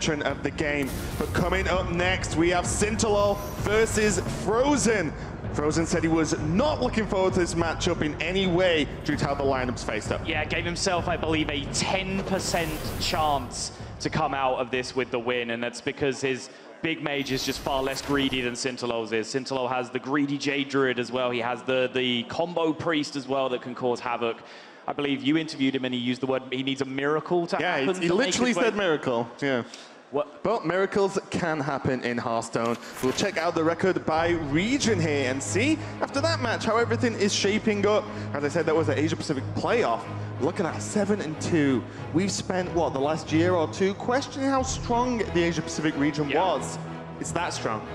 veteran of the game. But coming up next, we have Sintolol versus Fr0zen. Fr0zen said he was not looking forward to this matchup in any way due to how the lineups faced up. Yeah, gave himself, I believe, a 10% chance to come out of this with the win, and that's because his big mage is just far less greedy than Sintolol's is. Sintolol has the greedy Jade Druid as well. He has the combo priest as well that can cause havoc. I believe you interviewed him and he used the word, he needs a miracle to happen. Yeah, he literally said miracle, yeah. What? But miracles can happen in Hearthstone. We'll check out the record by region here and see, after that match, how everything is shaping up. As I said, that was an Asia-Pacific playoff. Looking at 7-2. We've spent, what, the last year or two questioning how strong the Asia-Pacific region was. It's that strong.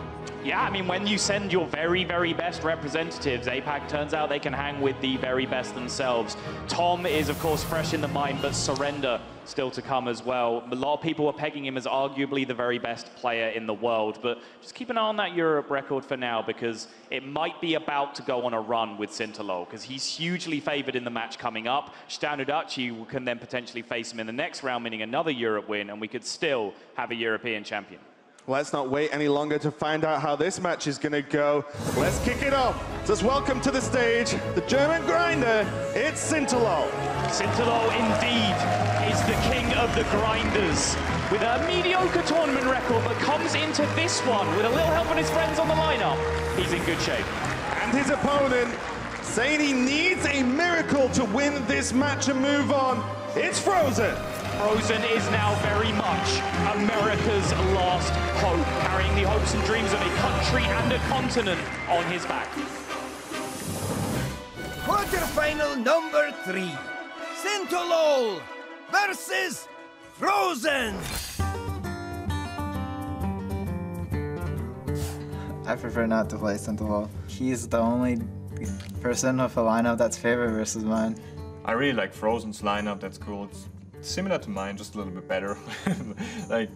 Yeah, I mean, when you send your very, very best representatives, APAC turns out they can hang with the very best themselves. Tom is, of course, fresh in the mind, but Surrender still to come as well. A lot of people are pegging him as arguably the very best player in the world, but just keep an eye on that Europe record for now, because it might be about to go on a run with Sintolol, because he's hugely favored in the match coming up. Stanudachi can then potentially face him in the next round, meaning another Europe win, and we could still have a European champion. Let's not wait any longer to find out how this match is going to go. Let's kick it off. Just welcome to the stage, the German grinder, it's Sintolol. Sintolol indeed is the king of the grinders. With a mediocre tournament record, but comes into this one with a little help from his friends on the lineup. He's in good shape. And his opponent saying he needs a miracle to win this match and move on. It's Fr0zen. Fr0zen is now very much America's last hope, carrying the hopes and dreams of a country and a continent on his back. Quarterfinal number 3. Sintolol versus Fr0zen. I prefer not to play Sintolol. He's the only person with a lineup that's favored versus mine. I really like Fr0zen's lineup, that's cool. It's similar to mine, just a little bit better. Like,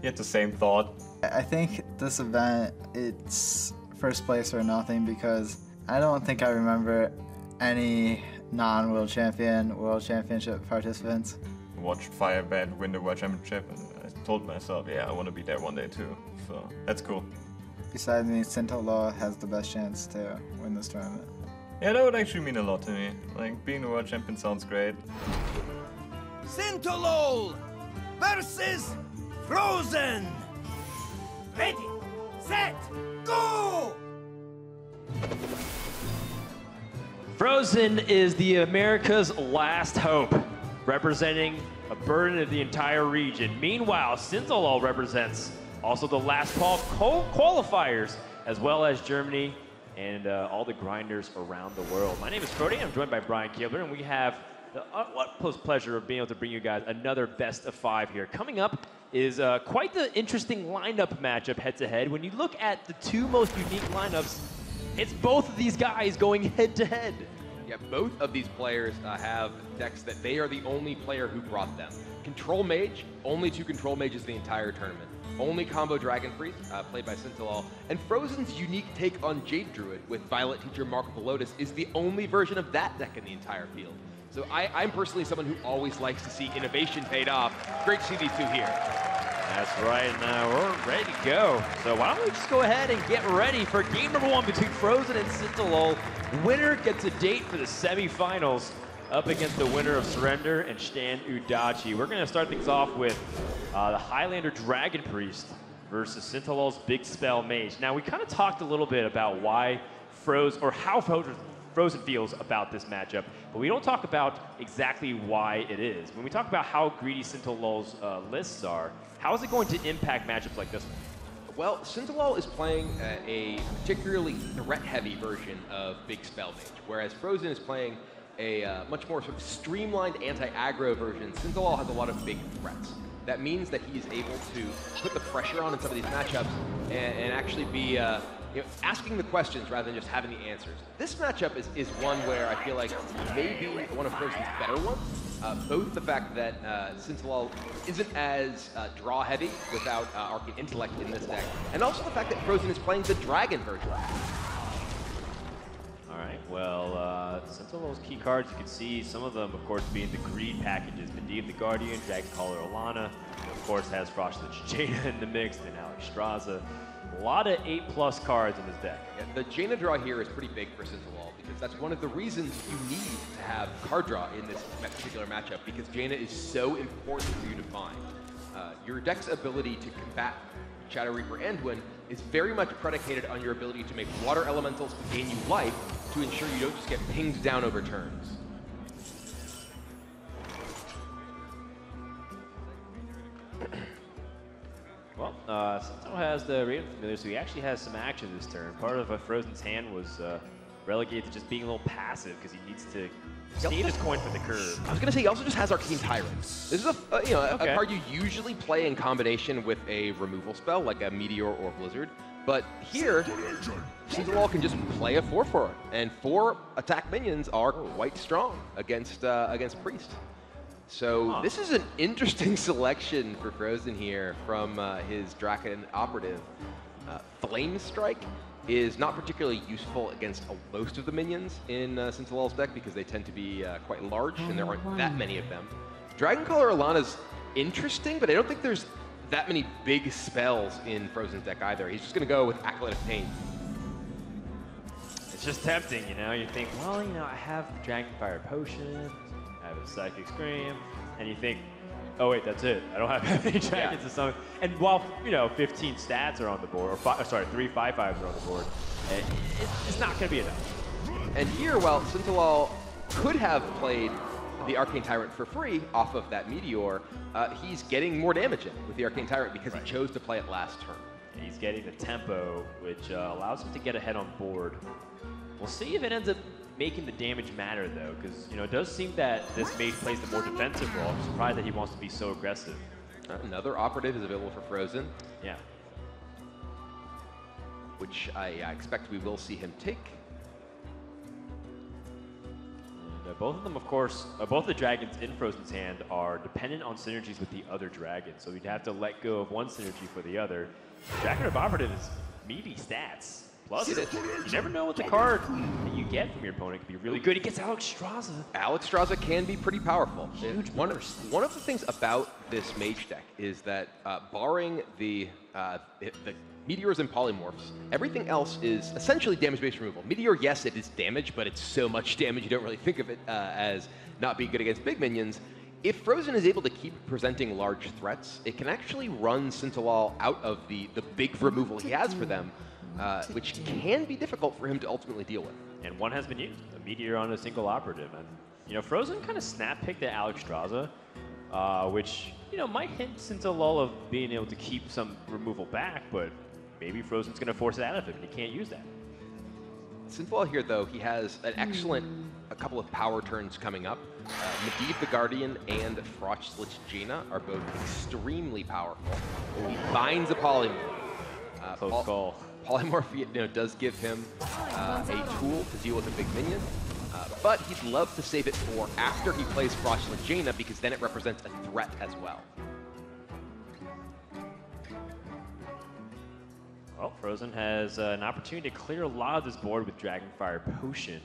he had the same thought. I think this event, it's first place or nothing, because I don't think I remember any non-world champion, world championship participants. Watched Fireband win the world championship, and I told myself, yeah, I want to be there one day too. So, that's cool. Besides me, Sintolol has the best chance to win this tournament. Yeah, that would actually mean a lot to me. Like, being a world champion sounds great. Sintolol versus Fr0zen. Ready, set, go! Fr0zen is the America's last hope, representing a burden of the entire region. Meanwhile, Sintolol represents also the last call qualifiers, as well as Germany and all the grinders around the world. My name is Fr0zen. I'm joined by Brian Kilburn, and we have the utmost pleasure of being able to bring you guys another best of 5 here. Coming up is quite the interesting lineup matchup head-to-head. When you look at the two most unique lineups, it's both of these guys going head-to-head. Yeah, both of these players have decks that they are the only player who brought them. Control Mage, only 2 Control Mages the entire tournament. Only combo Dragon Priest, played by Sintolol. And Fr0zen's unique take on Jade Druid with Violet Teacher Mark of the Lotus is the only version of that deck in the entire field. So I'm personally someone who always likes to see innovation paid off. Great to see these two here. That's right, now we're ready to go. So why don't we just go ahead and get ready for game number 1 between Fr0zen and Sintolol. Winner gets a date for the semifinals up against the winner of Surrender and Stanudachi. We're gonna start things off with the Highlander Dragon Priest versus Sintolol's Big Spell Mage. Now we kind of talked a little bit about why Fr0zen, or how Fr0zen feels about this matchup, but we don't talk about exactly why it is. When we talk about how greedy Sintolol's lists are, how is it going to impact matchups like this one? Well, Sintolol is playing a particularly threat-heavy version of Big Spell Mage, whereas Fr0zen is playing a much more sort of streamlined anti-aggro version. Sintolol has a lot of big threats. That means that he is able to put the pressure on in some of these matchups and actually be asking the questions rather than just having the answers. This matchup is one where I feel like maybe one of Fr0zen's better ones. Both the fact that Sintolol isn't as draw-heavy without Arcane Intellect in this deck, and also the fact that Fr0zen is playing the Dragon version. All right, well, Sintolol's key cards, you can see some of them, of course, being the greed packages. Medivh the Guardian, Jack's Caller Olana, of course, has Fr0zen Jaina in the mix, and Alexstrasza. A lot of 8+ cards in his deck. Yeah, the Jaina draw here is pretty big for Sintolol because that's one of the reasons you need to have card draw in this particular matchup, because Jaina is so important for you to find. Your deck's ability to combat Shadow Reaper Anduin is very much predicated on your ability to make water elementals to gain you life to ensure you don't just get pinged down over turns. Well, Sintolol has the Raven Familiar, so he actually has some action this turn. Part of Fr0zen's hand was relegated to just being a little passive because he needs to save his coin for the curve. I was going to say, he also just has Arcane Tyrant. This is a card you usually play in combination with a removal spell, like a Meteor or Blizzard. But here, Sintolol can just play a 4/4, and 4 attack minions are quite strong against Priest. So this is an interesting selection for Fr0zen here from his Draken Operative. Flame Strike is not particularly useful against most of the minions in Sintolol's deck because they tend to be quite large and there aren't that many of them. Dragoncaller Alana's interesting, but I don't think there's that many big spells in Fr0zen's deck either. He's just going to go with Acolyte of Pain. It's just tempting, you know? You think, well, you know, I have the Dragonfire Potion, I have a Psychic Scream, and you think, oh wait, that's it. I don't have any dragons to summon. And while, you know, 15 stats are on the board, or 3 5/5s are on the board, it's not going to be enough. And here, while Sintolol could have played the Arcane Tyrant for free off of that Meteor, he's getting more damage in with the Arcane Tyrant because he chose to play it last turn. And he's getting the tempo, which allows him to get ahead on board. We'll see if it ends up making the damage matter, though, because, you know, it does seem that this mage plays the more defensive role. I'm surprised that he wants to be so aggressive. Another Operative is available for Fr0zen. Yeah. Which I expect we will see him take. And both of them, of course, both the dragons in Fr0zen's hand are dependent on synergies with the other dragon, so we'd have to let go of one synergy for the other. Dragon of Operative is meaty stats. Plus, you never know what the card that you get from your opponent can be really good. He gets Alexstrasza. Alexstrasza can be pretty powerful. One of the things about this mage deck is that barring the Meteors and Polymorphs, everything else is essentially damage-based removal. Meteor, yes, it is damage, but it's so much damage you don't really think of it as not being good against big minions. If Fr0zen is able to keep presenting large threats, it can actually run Sintolol out of the big removal he has for them, which can be difficult for him to ultimately deal with. And one has been used, a Meteor on a single Operative. And, you know, Fr0zen kind of snap-picked at Alexstrasza, which, you know, might hint Sintolol of being able to keep some removal back, but maybe Fr0zen's going to force it out of him, and he can't use that. Sintolol here, though, he has an excellent couple of power turns coming up. Medivh the Guardian and Fr0zen Jaina are both extremely powerful. He binds a Polymorph. Close call. Polymorph does give him a tool to deal with a big minion, but he'd love to save it for after he plays Fr0zen Jaina because then it represents a threat as well. Well, Fr0zen has an opportunity to clear a lot of this board with Dragonfire Potion.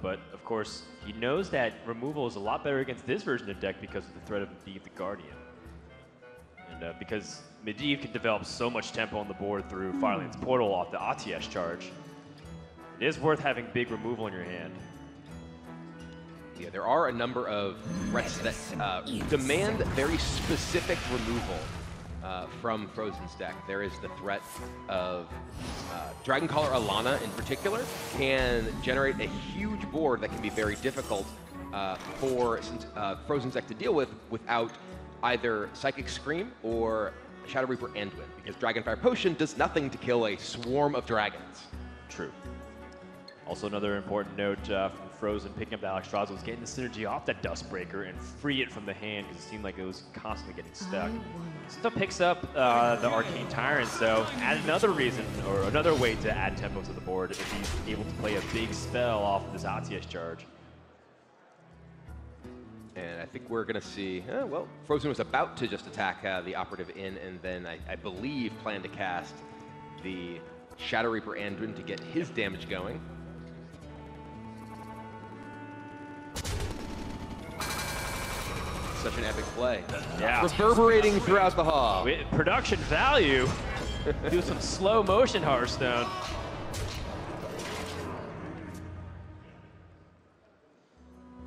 But, of course, he knows that removal is a lot better against this version of the deck because of the threat of Medivh the Guardian. And because Medivh can develop so much tempo on the board through Fireland's Portal off the ATS charge, it is worth having big removal in your hand. Yeah, there are a number of threats that demand very specific removal from Fr0zen's deck. There is the threat of Dragoncaller Alana in particular can generate a huge board that can be very difficult for Fr0zen's deck to deal with without either Psychic Scream or Shadow Reaper Anduin, because Dragonfire Potion does nothing to kill a swarm of dragons. True. Also, another important note from Fr0zen picking up the Alexstrasza was getting the synergy off that Dustbreaker and free it from the hand because it seemed like it was constantly getting stuck. Still picks up the Arcane Tyrant, so add another reason or another way to add tempo to the board if he's able to play a big spell off of this ATS charge. And I think we're going to see, well, Fr0zen was about to just attack the Operative in, and then I believe planned to cast the Shadow Reaper Anduin to get his damage going. such an epic play. Yeah. Reverberating throughout the hall. With production value. Do some slow motion Hearthstone.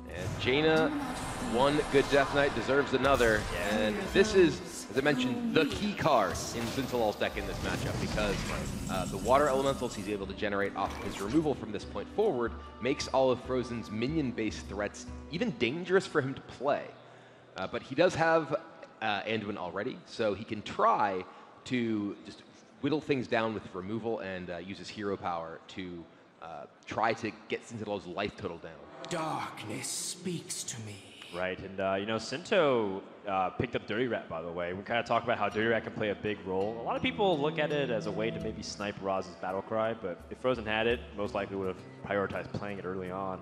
And Jaina, one good Death Knight deserves another. And this is, as I mentioned, the key card in Sintolol's deck in this matchup, because the water elementals he's able to generate off his removal from this point forward makes all of Fr0zen's minion-based threats even dangerous for him to play. But he does have Anduin already, so he can try to just whittle things down with removal and use his hero power to try to get Sintolol's life total down. Darkness speaks to me. Right, and you know, Sinto picked up Dirty Rat, by the way. We kind of talk about how Dirty Rat can play a big role. A lot of people look at it as a way to maybe snipe Roz's battle cry, but if Fr0zen had it, most likely would have prioritized playing it early on.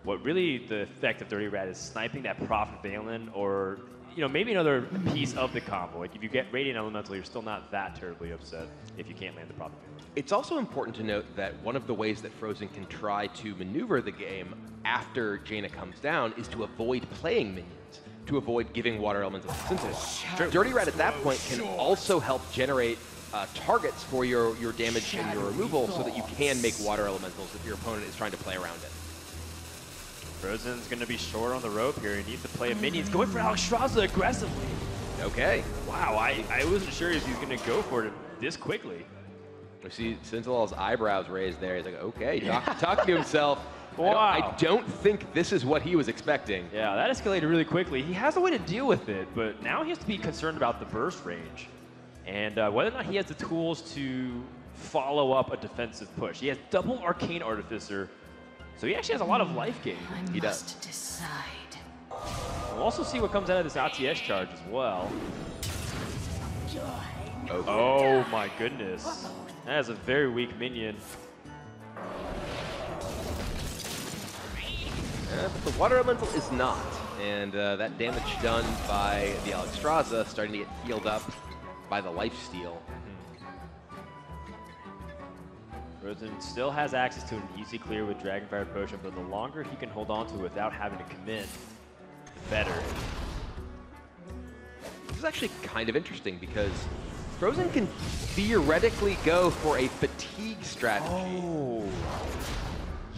What really the effect of Dirty Rat is sniping that Prophet Valen, or you know, maybe another piece of the combo. Like if you get Radiant Elemental, you're still not that terribly upset if you can't land the Prophet Valen. It's also important to note that one of the ways that Fr0zen can try to maneuver the game after Jaina comes down is to avoid playing minions, to avoid giving water elementals to Sintolol. Dirty Rat at that point can also help generate targets for your damage and your removal so that you can make water elementals if your opponent is trying to play around it. Fr0zen's going to be short on the rope here. He needs to play a minion. He's going for Fr0zen aggressively. Okay. Wow, I wasn't sure if he was going to go for it this quickly. We see Sintolol's eyebrows raised there. He's like, okay, talking to himself. Wow. I don't think this is what he was expecting. Yeah, that escalated really quickly. He has a way to deal with it, but now he has to be concerned about the burst range and whether or not he has the tools to follow up a defensive push. He has double Arcane Artificer, so he actually has a lot of life gain. He does. Decide. We'll also see what comes out of this RTS charge as well. Okay. Oh my goodness. That is a very weak minion. But the water elemental is not, and that damage done by the Alexstrasza starting to get healed up by the lifesteal. Fr0zen still has access to an easy clear with Dragonfire Potion, but the longer he can hold on to it without having to commit, the better. This is actually kind of interesting because Fr0zen can theoretically go for a fatigue strategy. Oh.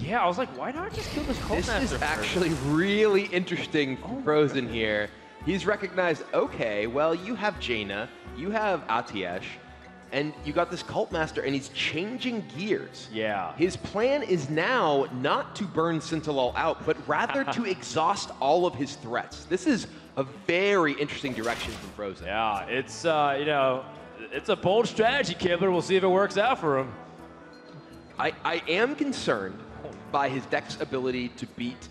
Yeah, I was like, why not just kill this Cult Master? This is actually really interesting for Fr0zen here. He's recognized, okay, well, you have Jaina, you have Atiesh, and you got this Cult Master, and he's changing gears. Yeah. His plan is now not to burn Sintolol out, but rather to exhaust all of his threats. This is a very interesting direction from Fr0zen. Yeah, it's, you know, it's a bold strategy, Kibler. We'll see if it works out for him. I am concerned by his deck's ability to beat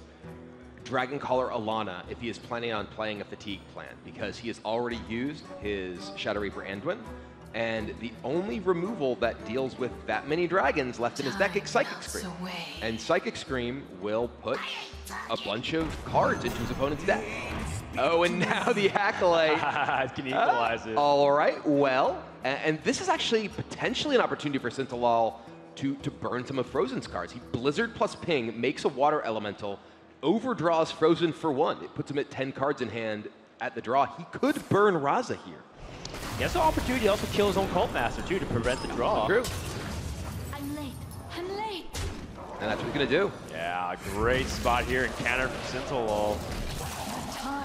Dragoncaller Alana if he is planning on playing a fatigue plan, because he has already used his Shadow Reaper Anduin, and the only removal that deals with that many dragons left in his deck is Psychic Scream. And Psychic Scream will put a bunch of cards into his opponent's deck. Oh, and now the Acolyte can equalize it. All right, well, and this is actually potentially an opportunity for Sintolol to burn some of Fr0zen's cards. He Blizzard plus Ping, makes a Water Elemental, overdraws Fr0zen for 1. It puts him at 10 cards in hand at the draw. He could burn Raza here. He has the opportunity to also kill his own Cult Master, too, to prevent the draw. True. I'm late. I'm late. And that's what he's going to do. Yeah, great spot here in counter from Sintolol.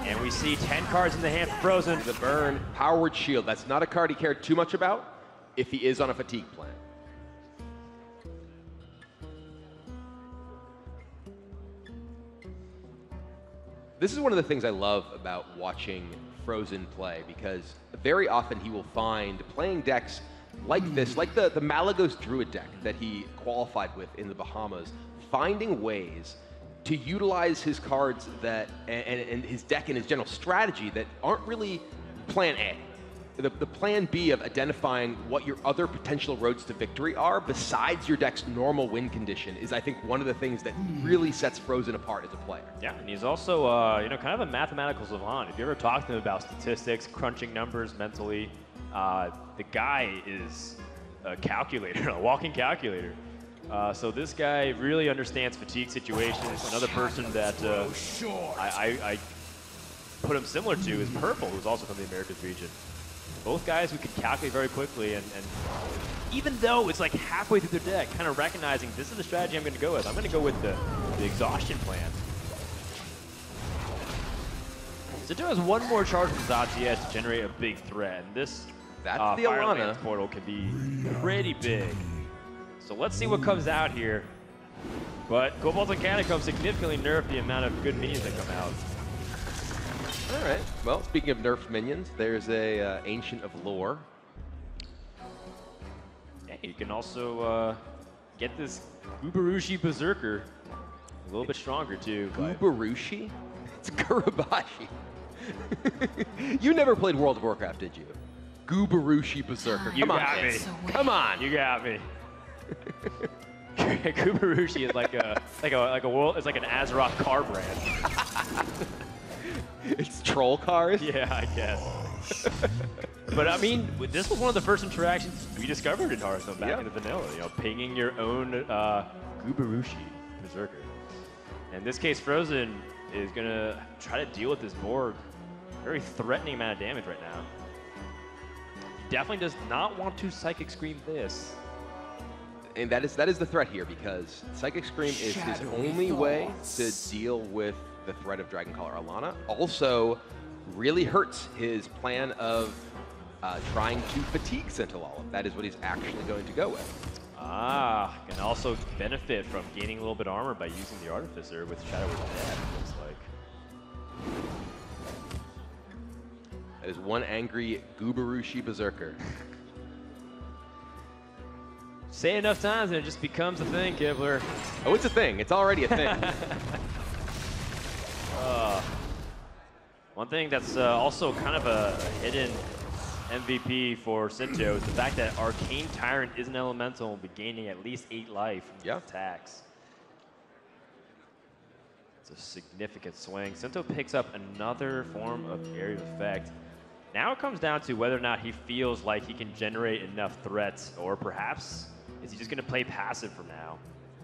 And we see 10 cards in the hand for Fr0zen. The burn, Powered Shield. That's not a card he cared too much about if he is on a fatigue plan. This is one of the things I love about watching Fr0zen play, because very often he will find playing decks like this, like the Malagos Druid deck that he qualified with in the Bahamas, finding ways to utilize his cards that and his deck and his general strategy that aren't really plan A. The plan B of identifying what your other potential roads to victory are besides your deck's normal win condition is, I think, one of the things that really sets Fr0zen apart as a player. Yeah, and he's also, you know, kind of a mathematical savant. If you ever talk to him about statistics, crunching numbers mentally, the guy is a calculator, a walking calculator. So this guy really understands fatigue situations. Another person that I put him similar to is Purple, who's also from the Americas region. Both guys who can calculate very quickly, and even though it's like halfway through their deck, kind of recognizing this is the strategy I'm going to go with. I'm going to go with the exhaustion plan. Sinto has one more charge from Zatias to generate a big threat, and this That's the Fire Alana. Lance portal can be pretty big. So let's see what comes out here. But Cobalt and Catacomb significantly nerfed the amount of good minions that come out. All right. Well, speaking of nerfed minions, there's a Ancient of Lore. Yeah, you can also get this Ubarushi Berserker a little bit stronger too. Ubarushi? It's Gurabashi. You never played World of Warcraft, did you? Gubarushi Berserker. You Come on, got me. kids. Come on. You got me. Gubarushi is like a world. It's like an Azeroth car brand. It's troll cars? Yeah, I guess. But I mean, this was one of the first interactions we discovered in Hearthstone back in the vanilla. You know, pinging your own Gubarushi Berserker. In this case, Fr0zen is gonna try to deal with this board. Very threatening amount of damage right now. He definitely does not want to Psychic Scream this. And that is the threat here, because Psychic Scream is his only way to deal with the threat of Dragoncaller Alana. Also, really hurts his plan of trying to fatigue Sintolol. That is what he's actually going to go with. Ah, can also benefit from gaining a little bit of armor by using the Artificer with Shadow Word of Death, it looks like. That is one angry Gubarushi Berserker. Say enough times and it just becomes a thing, Kibler. Oh, it's a thing. It's already a thing. One thing that's also kind of a hidden MVP for Sinto is the fact that Arcane Tyrant is an elemental and will be gaining at least 8 life from his attacks. It's a significant swing. Sinto picks up another form of area of effect. Now it comes down to whether or not he feels like he can generate enough threats, or perhaps is he just going to play passive for now,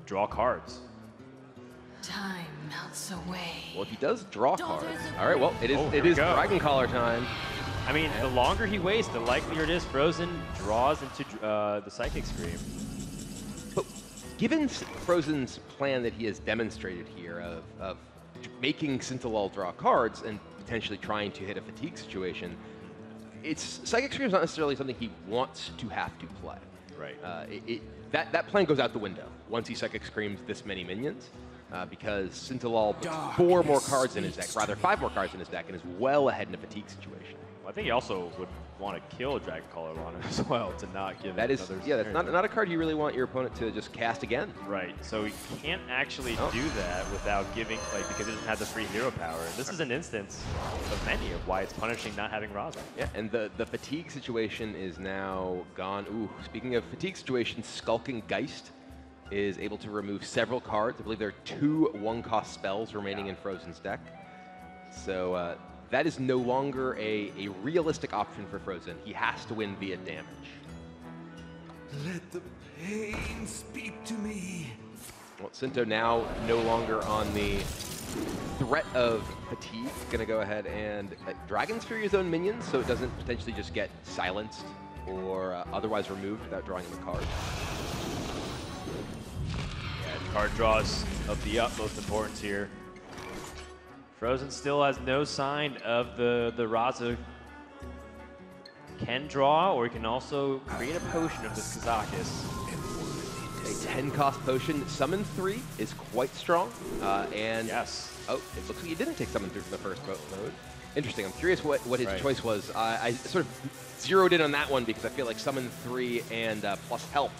draw cards. Time melts away. Well, he does draw cards. All right, well, it is Dragoncaller time. I mean, the longer he waits, the likelier it is Fr0zen draws into the Psychic Scream. But given Fr0zen's plan that he has demonstrated here of making Sintolol draw cards and potentially trying to hit a fatigue situation, Psychic Scream is not necessarily something he wants to have to play. Right. That plan goes out the window once he Psychic Screams this many minions, because Sintolol puts 4 more cards in his deck, rather 5 more cards in his deck, and is well ahead in a fatigue situation. Well, I think he also would want to kill Dragoncaller on it as well to not give that it is, another yeah, that's not a card you really want your opponent to just cast again. Right, so he can't actually do that without giving, because he doesn't have the free hero power. And this is an instance of many of why it's punishing not having Raza. Yeah, and the fatigue situation is now gone. Ooh, speaking of fatigue situation, Skulking Geist is able to remove several cards. I believe there are 2 1-cost spells remaining in Fr0zen's deck. So that is no longer a realistic option for Fr0zen. He has to win via damage. Let the pain speak to me. Well, Sinto now no longer on the threat of fatigue. Gonna go ahead and Dragon's Fury his own minions, so it doesn't potentially just get silenced or otherwise removed without drawing him a card. Yeah, card draws of the utmost importance here. Fr0zen still has no sign of the Raza. Can draw, or he can also create a potion of this Kazakis. A 10-cost potion, Summon 3 is quite strong. And yes. Oh, it looks like he didn't take Summon 3 from the first mode. Interesting. I'm curious what his choice was. I sort of zeroed in on that one because I feel like Summon 3 and plus Help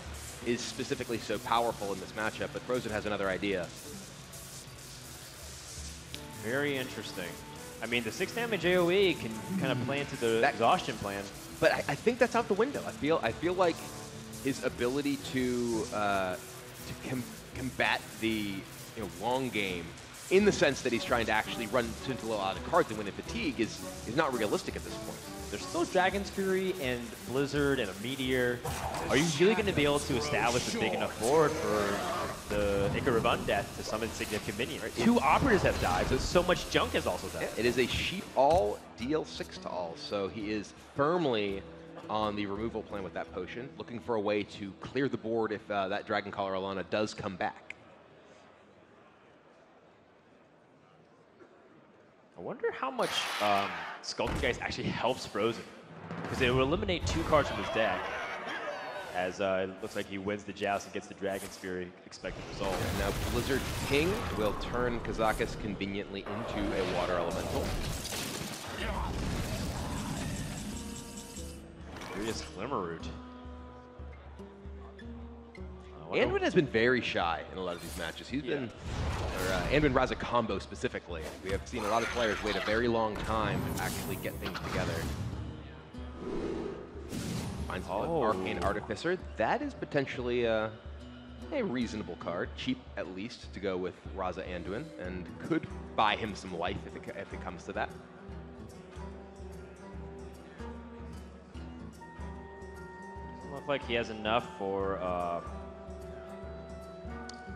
is specifically so powerful in this matchup, but Fr0zen has another idea. Very interesting. I mean, the 6 damage AoE can kind of play into the exhaustion plan. But I think that's out the window. I feel like his ability to combat the long game, in the sense that he's trying to actually run Sintolol out of cards and win in fatigue, is not realistic at this point. there's still Dragon's Fury and Blizzard and a Meteor. Are you really going to be able to establish a big enough board for the Icarus Undeath to summon significant minions? Right? 2 operators have died, so much junk has also died. Yeah, it is a sheep all, deal 6 to all, so he is firmly on the removal plan with that potion, looking for a way to clear the board if that Dragon Caller Alana does come back. I wonder how much Skulking Geist actually helps Fr0zen, because it will eliminate 2 cards from his deck, as it looks like he wins the Joust and gets the Dragon's Fury expected result. And now Blizzard King will turn Kazakus conveniently into a Water Elemental. Furious Glimmerroot. Anduin has been very shy in a lot of these matches. He's been, or Anduin Raza combo specifically. We have seen a lot of players wait a very long time to actually get things together. Finds an Arcane Artificer. That is potentially a reasonable card, cheap at least, to go with Raza Anduin, and could buy him some life if it comes to that. Doesn't look like he has enough for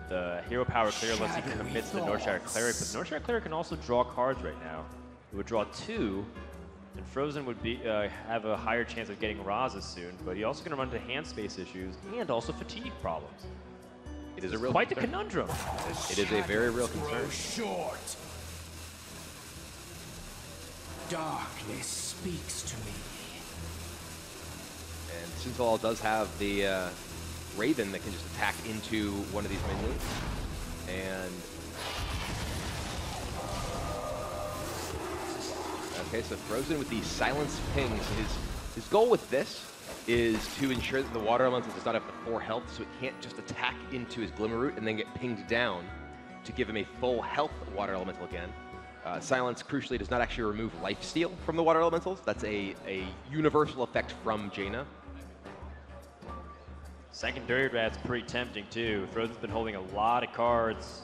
the hero power clear unless he commits the Northshire Cleric, but the Northshire Cleric can also draw cards right now. It would draw 2, and Fr0zen would be have a higher chance of getting Raza soon, but he's also going to run into hand space issues and also fatigue problems. It is a real quite concern. the conundrum. It is a very real concern. Short. Darkness speaks to me. And Sintolol does have the Raven that can just attack into one of these minions. And okay, so Fr0zen with the silence pings. His goal with this is to ensure that the Water Elemental does not have the 4 health, so it can't just attack into his Glimmerroot and then get pinged down to give him a full health Water Elemental again. Silence, crucially, does not actually remove lifesteal from the Water Elementals. That's a universal effect from Jaina. Secondary Rat's pretty tempting too. Fr0zen's been holding a lot of cards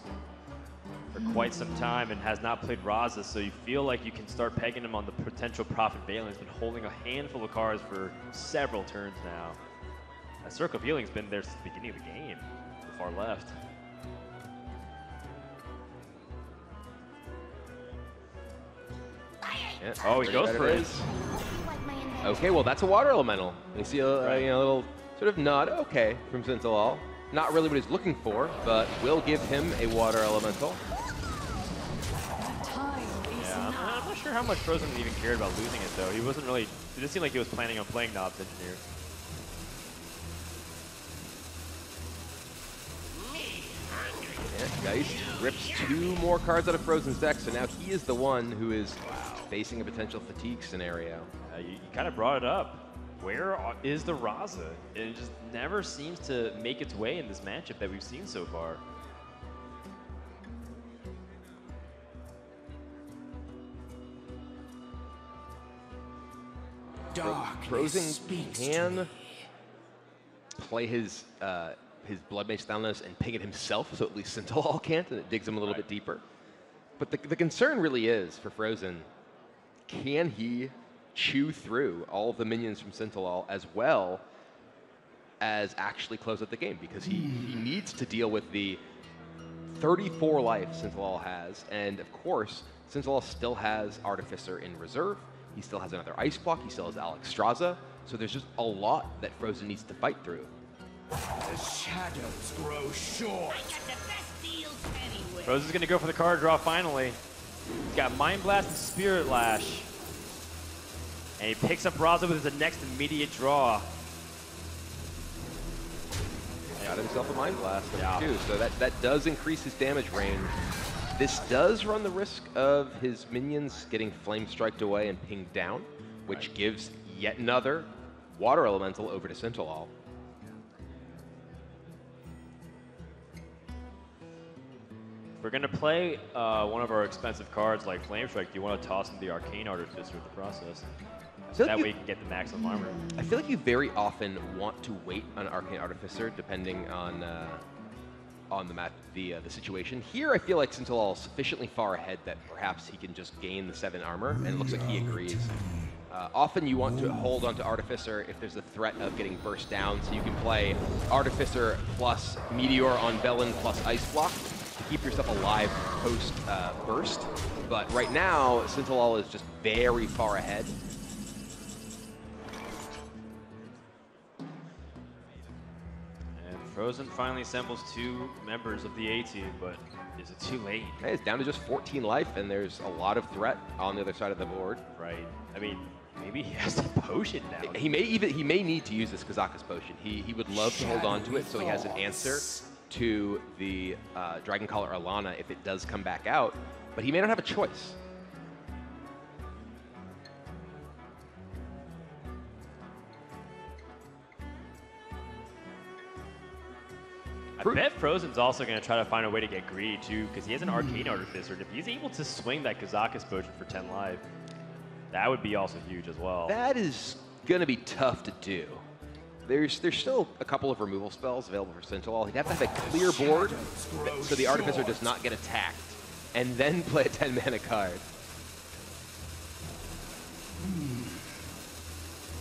for quite some time and has not played Raza, so you feel like you can start pegging him on the potential Prophet Veiling. He's been holding a handful of cards for several turns now. That Circle of Healing's been there since the beginning of the game, to the far left. Yeah. Oh, he goes for it. Okay, well that's a Water Elemental. You see a little sort of nod, okay, from Sintolol. Not really what he's looking for, but will give him a Water Elemental. Yeah, I'm not sure how much Fr0zen even cared about losing it, though. He wasn't really, it didn't seem like he was planning on playing Knobs Engineer. Yeah, Geist rips 2 more cards out of Fr0zen's deck, so now he is the one who is facing a potential fatigue scenario. You kind of brought it up. Where is the Raza? It just never seems to make its way in this matchup that we've seen so far. Fr0zen can play his Blood Mace Thalnos and ping it himself, so at least Sintolol can't, and it digs him a little bit deeper. But the concern really is, for Fr0zen, can he chew through all of the minions from Sintolol as well as actually close out the game? Because he needs to deal with the 34 life Sintolol has, and of course, Sintolol still has Artificer in reserve. He still has another Ice Block. He still has Alex Straza. So there's just a lot that Fr0zen needs to fight through. The shadows grow short. Fr0zen's going to go for the card draw finally. He's got Mind Blast and Spirit Lash. And he picks up Raza with his next immediate draw. Got himself a Mind Blast too, so that does increase his damage range. This does run the risk of his minions getting Flame Striked away and pinged down, which gives yet another Water Elemental over to Sintolol. If we're going to play one of our expensive cards like Flame Strike, do you want to toss in the Arcane Artificer with the process? So that way you can get the maximum armor. I feel like you very often want to wait on Arcane Artificer depending on the situation. Here I feel like Sintolol is sufficiently far ahead that perhaps he can just gain the 7 armor, and it looks like he agrees. Often you want to hold onto Artificer if there's a threat of getting burst down, so you can play Artificer plus Meteor on Velen plus Ice Block to keep yourself alive post burst. But right now, Sintolol is just very far ahead. And Fr0zen finally assembles 2 members of the A team, but is it too late? Hey, it's down to just 14 life, and there's a lot of threat on the other side of the board. Right. I mean, maybe he has a potion now. He may need to use this Kazakus potion. He would love to hold on to it so he has an answer to the Dragon Collar Alana if it does come back out, but he may not have a choice. I bet Fr0zen's also going to try to find a way to get greedy too, because he has an Arcane Artificer. And if he's able to swing that Kazakus potion for 10 life, that would be also huge as well. That is going to be tough to do. There's still a couple of removal spells available for Sintolol. He'd have to have a clear board so the Artificer does not get attacked, and then play a 10-mana card.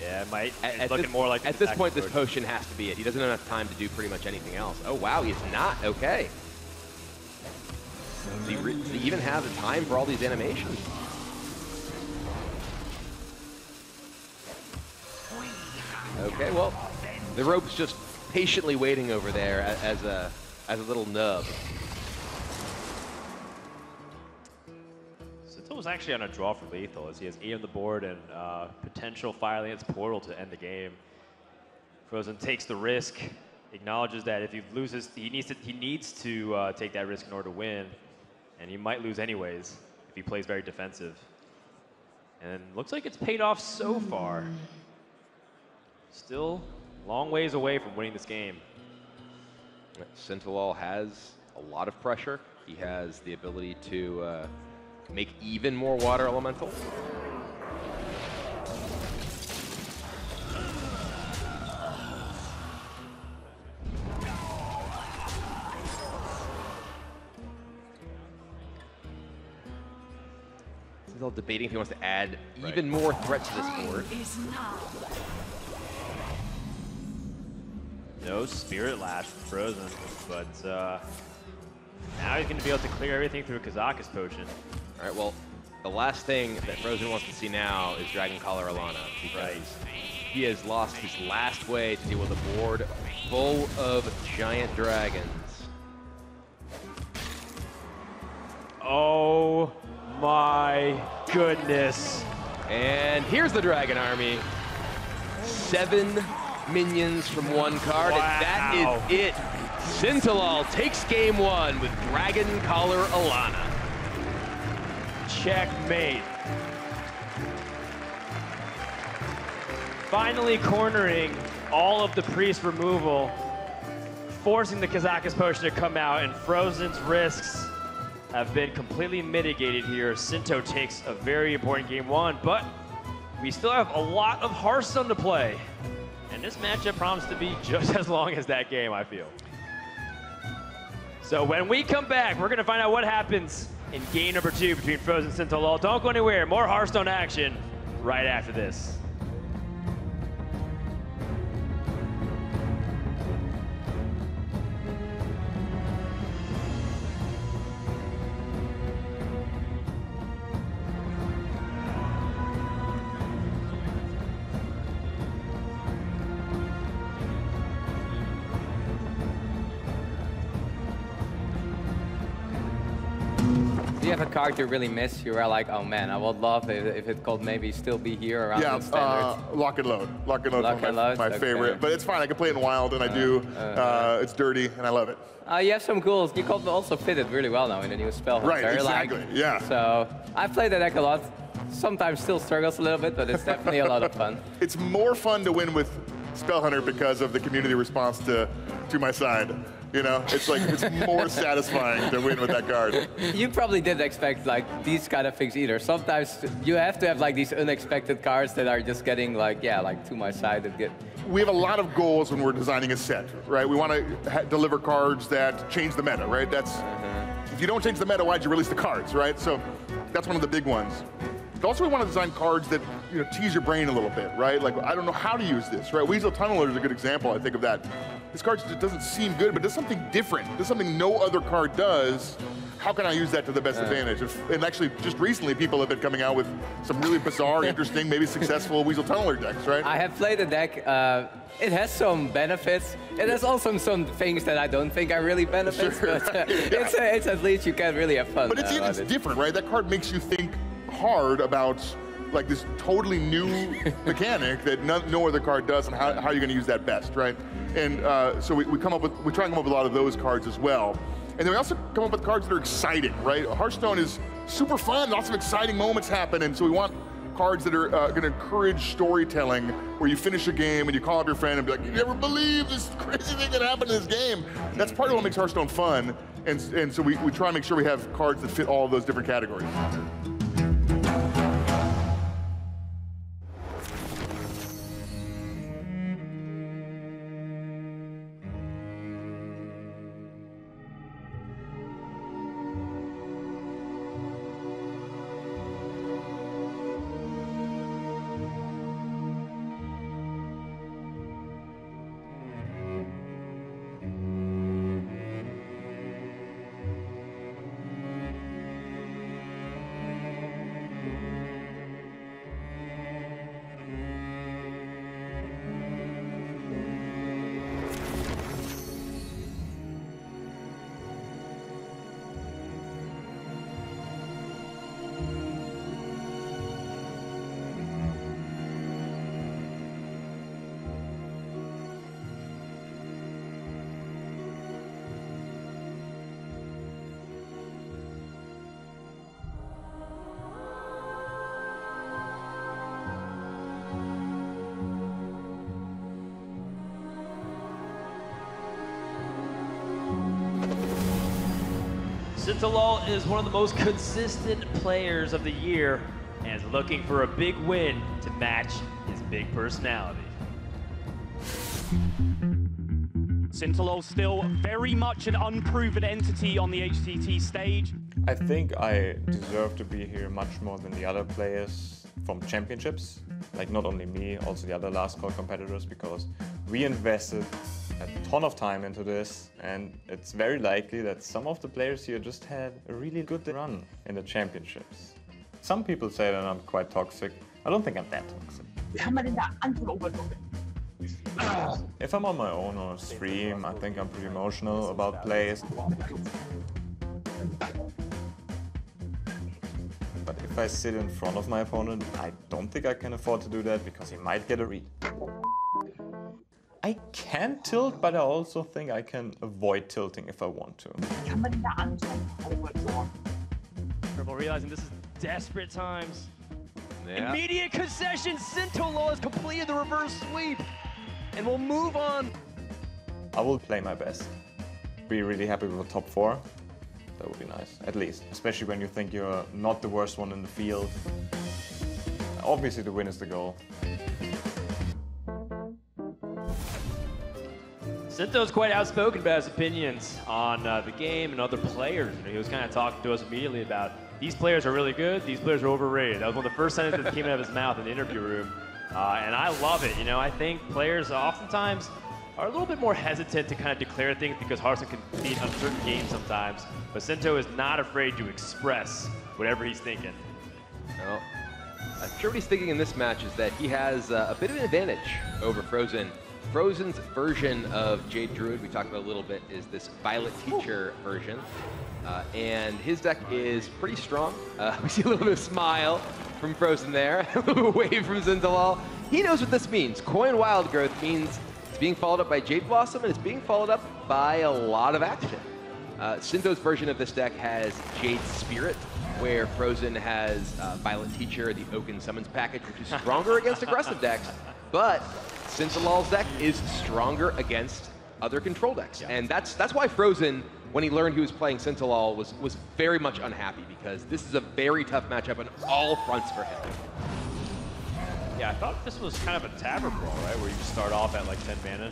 Yeah, it might. It's looking more like at this point, this potion has to be it. He doesn't have enough time to do pretty much anything else. Oh wow, he's not okay. Does he even have the time for all these animations? Okay, well, the rope's just patiently waiting over there as a little nub. Was actually on a draw for lethal, as he has 8 on the board and potential Fire Lance Portal to end the game. Fr0zen takes the risk, acknowledges that if he loses, he needs to take that risk in order to win, and he might lose anyways if he plays very defensive. And looks like it's paid off so far. Still a long ways away from winning this game. Sintolol has a lot of pressure. He has the ability to make even more water elementals. He's all debating if he wants to add even more threat to this board. No Spirit Lash from Fr0zen, but now he's going to be able to clear everything through a Kazakus potion. All right, well, the last thing that Fr0zen wants to see now is Dragon Collar Alana, because he has lost his last way to deal with a board full of giant dragons. Oh my goodness. And here's the Dragon Army. 7 minions from 1 card, and that is it. Sintolol takes game 1 with Dragon Collar Alana. Checkmate. Finally cornering all of the priest removal, forcing the Kazakus potion to come out, and Fr0zen's risks have been completely mitigated here. Sinto takes a very important game 1, but we still have a lot of Hearthstone to play. And this matchup promises to be just as long as that game, I feel. So when we come back, we're going to find out what happens in game number 2 between Fr0zen and Sintolol. Don't go anywhere. More Hearthstone action right after this. Do you have a card you really miss? You were like, oh man, I would love if it could maybe still be here around in standard. Lock and Load. Lock and Load is my favorite. But it's fine, I can play it in Wild, and I do. It's dirty, and I love it. You have some ghouls. You could also fit it really well now in the new spell. Right, exactly, yeah. So I play the deck a lot. Sometimes still struggles a little bit, but it's definitely a lot of fun. It's more fun to win with Spell Hunter because of the community response to my side. You know, it's like, it's more satisfying to win with that card. You probably didn't expect like these kind of things either. Sometimes you have to have like these unexpected cards that are just getting like, yeah, like to my side and get. We have a lot of goals when we're designing a set, right? We want to deliver cards that change the meta, right? That's, if you don't change the meta, why'd you release the cards, right? So that's one of the big ones. But also we want to design cards that tease your brain a little bit, right? Like, I don't know how to use this, right? Weasel Tunneler is a good example, I think, of that. This card just doesn't seem good, but does something different. Does something no other card does. How can I use that to the best advantage? And actually, just recently, people have been coming out with some really bizarre, interesting, maybe successful Weasel Tunneler decks, right? I have played the deck. It has some benefits. It has also some things that I don't think are really benefits, Sure, but right, it's at least you can really have fun. But it's different, right? That card makes you think hard about like this totally new mechanic that no other card does, and how you're going to use that best, right? And so we try and come up with a lot of those cards as well. And then we also come up with cards that are exciting, right? Hearthstone is super fun, lots of exciting moments happen, and so we want cards that are going to encourage storytelling, where you finish a game and you call up your friend and be like, you never believe this crazy thing that happened in this game. That's part of what makes Hearthstone fun, and so we try and make sure we have cards that fit all of those different categories. Sintolol is one of the most consistent players of the year and is looking for a big win to match his big personality. Sintolol still very much an unproven entity on the HCT stage. I think I deserve to be here much more than the other players from championships. Like not only me, also the other last call competitors, because we invested a ton of time into this, and it's very likely that some of the players here just had a really good run in the championships. Some people say that I'm quite toxic. I don't think I'm that toxic. If I'm on my own or stream, I think I'm pretty emotional about plays. But if I sit in front of my opponent, I don't think I can afford to do that because he might get a read. I can tilt, but I also think I can avoid tilting if I want to. Purple realizing this is desperate times. Yeah. Immediate concession, Sintolol has completed the reverse sweep and will move on. I will play my best. Be really happy with the top 4. That would be nice, at least. Especially when you think you're not the worst one in the field. Obviously the win is the goal. Sinto's quite outspoken about his opinions on the game and other players. He was kind of talking to us immediately about these players are really good, these players are overrated. That was one of the first sentences that came out of his mouth in the interview room. And I love it. I think players oftentimes are a little bit more hesitant to kind of declare things because Hearthstone can compete on certain games sometimes. But Sinto is not afraid to express whatever he's thinking. Well, I'm sure what he's thinking in this match is that he has a bit of an advantage over Fr0zen. Fr0zen's version of Jade Druid, we talked about a little bit, is this Violet Teacher version. And his deck is pretty strong. We see a little bit of smile from Fr0zen there, a little wave from Sintolol. He knows what this means. Coin Wild Growth means it's being followed up by Jade Blossom, and it's being followed up by a lot of action. Sinto's version of this deck has Jade Spirit, where Fr0zen has Violet Teacher, the Oaken Summons package, which is stronger against aggressive decks, but Sintolol's deck is stronger against other control decks. Yeah. And that's why Fr0zen, when he learned he was playing Sintolol, was very much unhappy, because this is a very tough matchup on all fronts for him. Yeah, I thought this was kind of a tavern brawl, right? Where you start off at like 10 mana.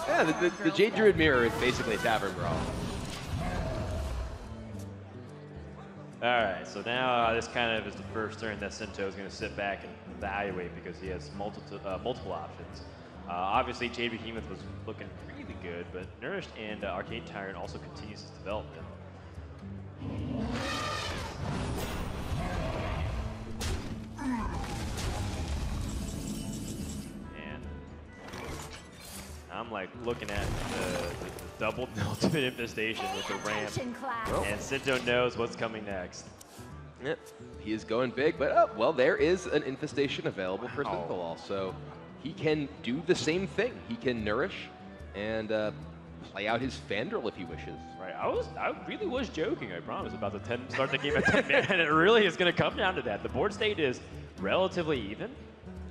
Yeah, the Jade Druid Mirror is basically a tavern brawl. All right, so now this kind of is the first turn that Sinto is going to sit back and evaluate because he has multiple options. Obviously, Jade Behemoth was looking really good, but Nourished and Arcane Tyrant also continues his development. And I'm like looking at the double ultimate infestation with the ramp, and Sinto knows what's coming next. Yep, he is going big, but well, there is an infestation available for Sintolol, so he can do the same thing. He can nourish and play out his Fandral if he wishes. Right, I really was joking, I promise, about the start the game at 10 man, and it really is going to come down to that. The board state is relatively even,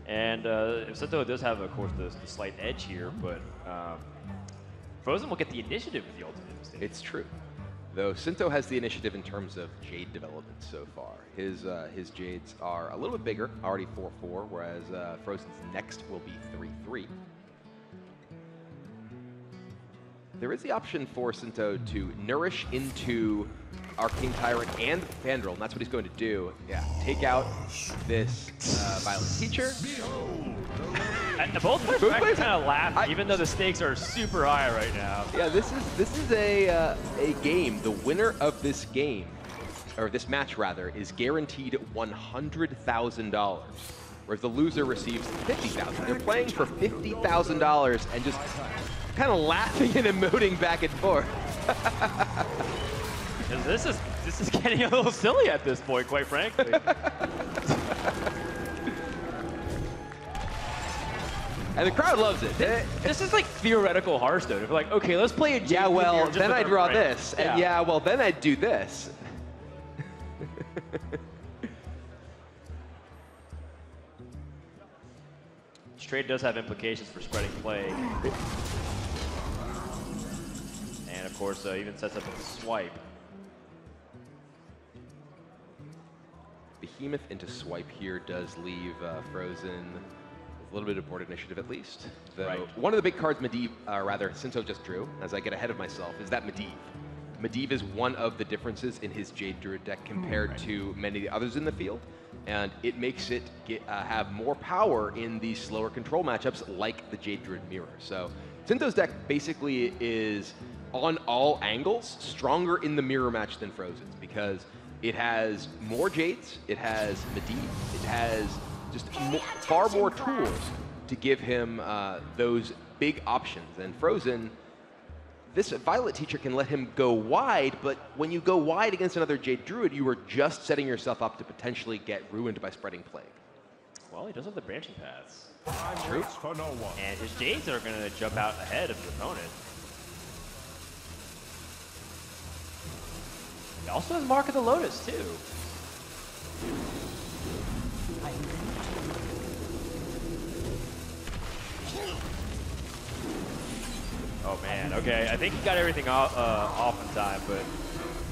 and Sinto does have, of course, the slight edge here, but Fr0zen will get the initiative with the ultimate state. It's true. Though Sinto has the initiative in terms of Jade development so far. His Jades are a little bit bigger, already 4-4, whereas Fr0zen's next will be 3-3. There is the option for Sinto to nourish into Arcane Tyrant and Fandral, and that's what he's going to do. Yeah, take out this Violet Teacher. Both players kind of laugh, even though the stakes are super high right now. Yeah, this is a game. The winner of this game, or this match rather, is guaranteed $100,000, whereas the loser receives $50,000. They're playing for $50,000 and just kind of laughing and emoting back and forth. This is getting a little silly at this point, quite frankly. And the crowd loves it. This is like theoretical Hearthstone. If we're like, okay, let's play a game. Yeah, well, just then with I our draw brain. this. And yeah, well, then I'd do this. This trade does have implications for spreading play. And of course, even sets up a swipe. Behemoth into swipe here does leave Fr0zen a little bit of board initiative at least. Though one of the big cards Sinto just drew, as I get ahead of myself, is that Medivh. Medivh is one of the differences in his Jade Druid deck compared to many of the others in the field, and it makes it have more power in these slower control matchups like the Jade Druid Mirror. So Sinto's deck basically is, on all angles, stronger in the mirror match than Fr0zen's because it has more Jades, it has Medivh, it has just far more tools to give him those big options. And Fr0zen, this Violet Teacher can let him go wide, but when you go wide against another Jade Druid, you are just setting yourself up to potentially get ruined by spreading plague. Well, he does have the branching paths. True. For no one. And his Jades are going to jump out ahead of his opponent. He also has Mark of the Lotus, too. Oh man, okay, I think he got everything off in time, but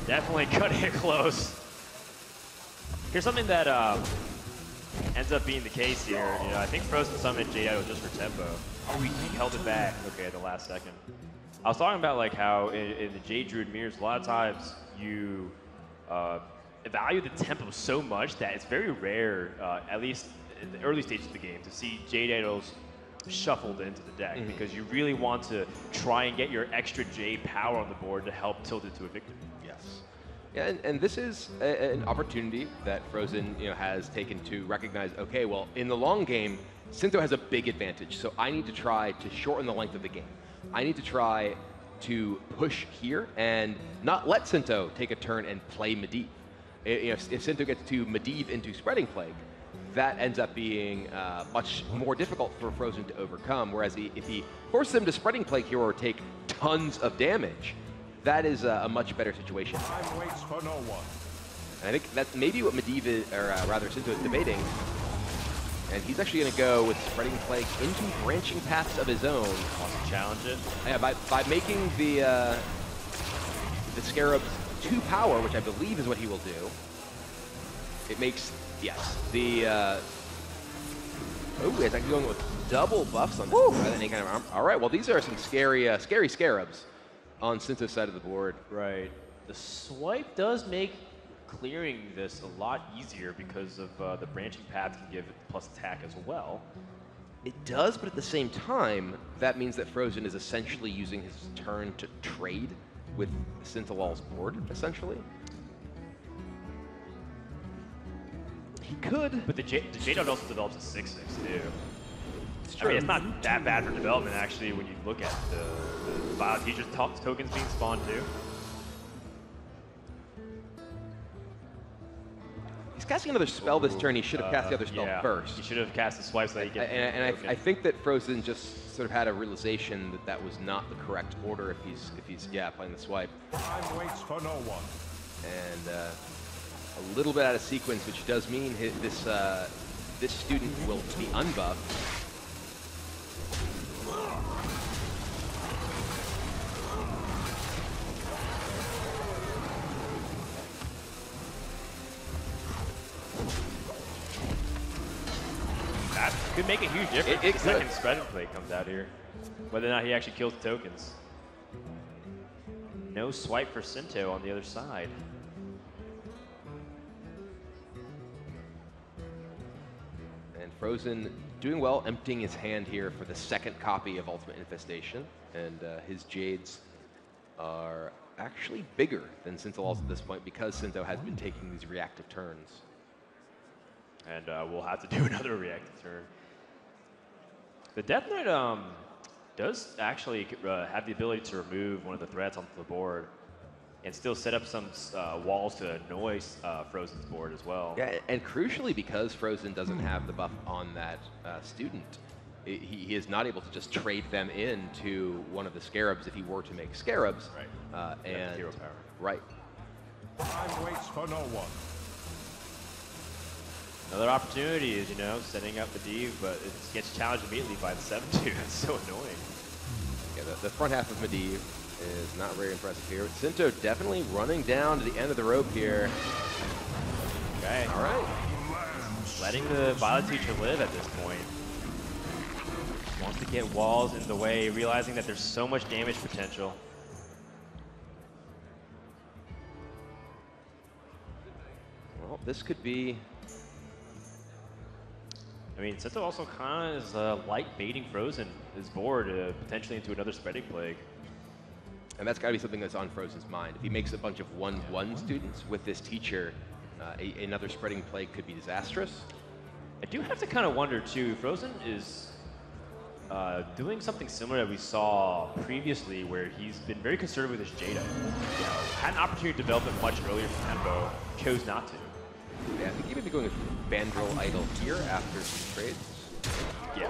definitely cutting it close. Here's something that ends up being the case here. You know, I think Fr0zen summoned Jade Idol just for tempo. Oh, he held it back, okay, at the last second. I was talking about like how in the Jade Druid mirrors, a lot of times you value the tempo so much that it's very rare, at least in the early stages of the game, to see Jade Idols shuffled into the deck because you really want to try and get your extra Jade power on the board to help tilt it to a victory. Yes. Yeah, and this is an opportunity that Fr0zen has taken to recognize, okay, well, in the long game, Sinto has a big advantage, so I need to try to shorten the length of the game. I need to try to push here and not let Sinto take a turn and play Medivh. If Sinto gets to Medivh into Spreading Plague, that ends up being much more difficult for Fr0zen to overcome, whereas if he forces him to Spreading Plague here or take tons of damage, that is a much better situation. Time waits for no one. And I think that's maybe what Medivh is, or rather Sinto is debating. And he's actually going to go with Spreading Plague into branching paths of his own. Wants to challenge it. Yeah, by making the Scarabs 2 power, which I believe is what he will do, it makes, yes, the... oh, he's actually going with double buffs on this rather than any kind of arm. All right, well, these are some scary, scary Scarabs on Sinto's side of the board. Right. The swipe does make clearing this a lot easier because of the branching path can give it plus attack as well. It does, but at the same time, that means that Fr0zen is essentially using his turn to trade with Sintolol's board, essentially. He could. But the J-Dot also develops a 6/6 too. It's I true. mean, it's not that bad for development actually when you look at the Violet Teacher's tokens being spawned too. He's casting another spell this turn. He should have cast the other spell yeah. first. He should have cast the swipe so that he gets I think that Fr0zen just sort of had a realization that that was not the correct order if he's playing the swipe. Time waits for no one. And a little bit out of sequence, which does mean this student will be unbuffed. That could make a huge difference. It the second spreading play comes out here. Whether or not he actually kills the tokens. No swipe for Sinto on the other side. And Fr0zen doing well, emptying his hand here for the second copy of Ultimate Infestation. And his Jades are actually bigger than Sintolol's at this point because Sinto has been taking these reactive turns. And we'll have to do another reactive turn. The Death Knight does actually have the ability to remove one of the threats onto the board and still set up some walls to annoy Fr0zen's board as well. Yeah, and crucially because Fr0zen doesn't have the buff on that student, he is not able to just trade them into one of the Scarabs if he were to make Scarabs. Right. And hero power. Right. Time waits for no one. Another opportunity is, setting up the Medivh, but it gets challenged immediately by the 7-2. It's so annoying. Yeah, the front half of Medivh is not very impressive here. Sinto definitely running down to the end of the rope here. Okay. All right. Letting the Violet Teacher live at this point. Wants to get walls in the way, realizing that there's so much damage potential. Well, this could be... I mean, Sinto also kind of is light baiting Fr0zen, his board, potentially into another spreading plague. And that's got to be something that's on Fr0zen's mind. If he makes a bunch of 1-1 students with this teacher, another spreading plague could be disastrous. I do have to kind of wonder, too, Fr0zen is doing something similar that we saw previously, where he's been very conservative with his Jada. Had an opportunity to develop it much earlier from tempo, chose not to. Yeah, I think he may be going with Bandrol Idol here after some trades. Yeah.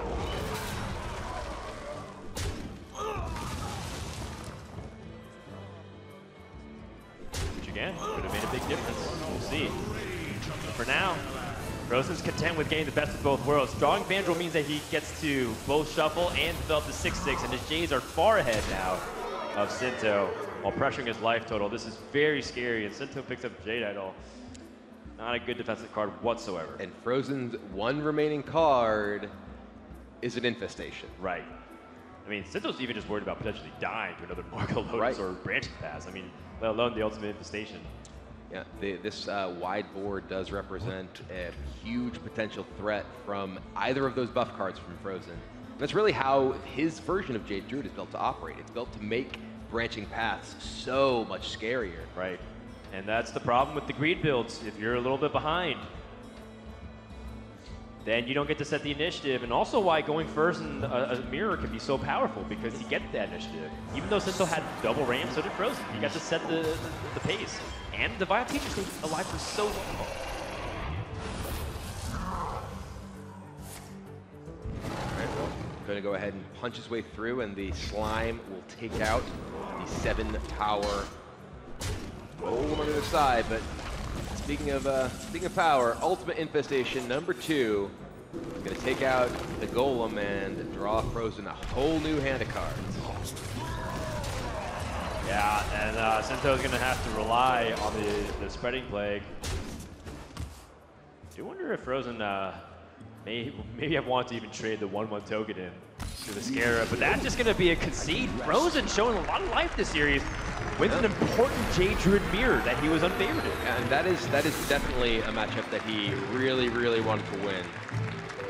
Which again, could have made a big difference. We'll see. But for now, Fr0zen's content with getting the best of both worlds. Drawing Bandrol means that he gets to both shuffle and develop the 6/6, and his Jades are far ahead now of Sinto while pressuring his life total. This is very scary, and Sinto picks up Jade Idol. Not a good defensive card whatsoever. And Fr0zen's one remaining card is an Infestation. Right. I mean, Sinto's even just worried about potentially dying to another Marco Lotus or Branching Pass. I mean, let alone the Ultimate Infestation. Yeah, this wide board does represent a huge potential threat from either of those buff cards from Fr0zen. That's really how his version of Jade Druid is built to operate. It's built to make branching paths so much scarier. Right. And that's the problem with the greed builds. If you're a little bit behind, then you don't get to set the initiative. And also why going first in a mirror can be so powerful, because you get that initiative. Even though Sinto had double ram, so did Fr0zen. You got to set the pace. And the Violet Teacher stayed alive for so long. Alright, well, going to go ahead and punch his way through, and the slime will take out the 7 power golem on the other side. But speaking of power, Ultimate Infestation number 2 is going to take out the golem and draw Fr0zen a whole new hand of cards. Yeah, and Sinto's going to have to rely on the spreading plague. I do wonder if Fr0zen maybe I want to even trade the 1/1 token in. to the Scarab, but that's just going to be a concede. Fr0zen showing a lot of life this series with an important Jade Druid mirror that he was unfavored in. And that is definitely a matchup that he really, really wanted to win.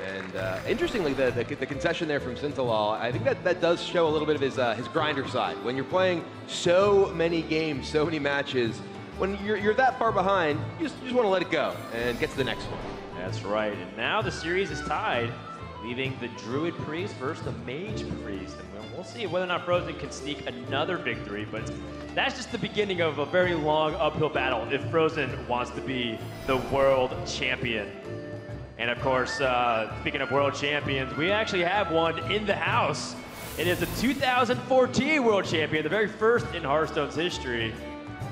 And interestingly, the concession there from Sintolol, I think that does show a little bit of his grinder side. When you're playing so many games, so many matches, when you're that far behind, you just want to let it go and get to the next one. That's right, and now the series is tied, leaving the Druid Priest versus the Mage Priest. And we'll see whether or not Fr0zen can sneak another victory, but that's just the beginning of a very long uphill battle if Fr0zen wants to be the world champion. And of course, speaking of world champions, we actually have one in the house. It is the 2014 world champion, the very first in Hearthstone's history.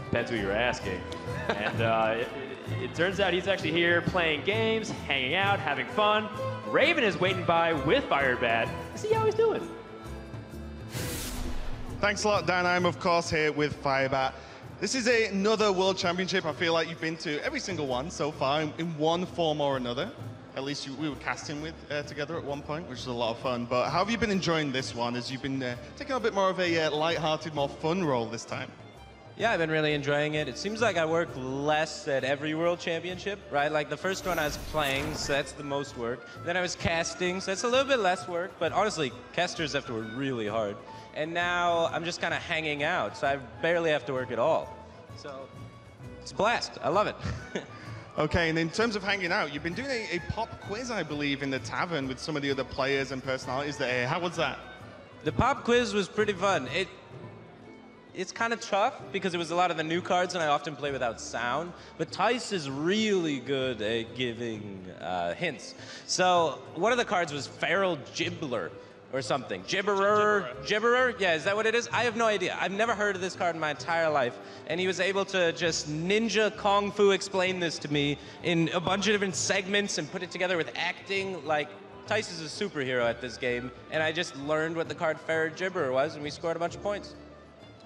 Depends who you're asking. And it turns out he's actually here playing games, hanging out, having fun. Raven is waiting by with Firebat to see how he's doing. Thanks a lot, Dan. I'm, of course, here with Firebat. This is another World Championship. I feel like you've been to every single one so far in one form or another. At least we were casting with together at one point, which was a lot of fun. But how have you been enjoying this one? As you've been taking a bit more of a light-hearted, more fun role this time? Yeah, I've been really enjoying it. It seems like I work less at every World Championship, right? Like the first one I was playing, so that's the most work. Then I was casting, so that's a little bit less work. But honestly, casters have to work really hard. And now I'm just kind of hanging out, so I barely have to work at all. So it's a blast. I love it. Okay, and in terms of hanging out, you've been doing a pop quiz, I believe, in the tavern with some of the other players and personalities there. How was that? The pop quiz was pretty fun. It's kind of tough because it was a lot of the new cards and I often play without sound, but Tice is really good at giving hints. So one of the cards was Feral Gibbler or something. Gibberer? Yeah, is that what it is? I have no idea. I've never heard of this card in my entire life. And he was able to just ninja kung fu explain this to me in a bunch of different segments and put it together with acting. Like, Tice is a superhero at this game, and I just learned what the card Feral Gibberer was, and we scored a bunch of points.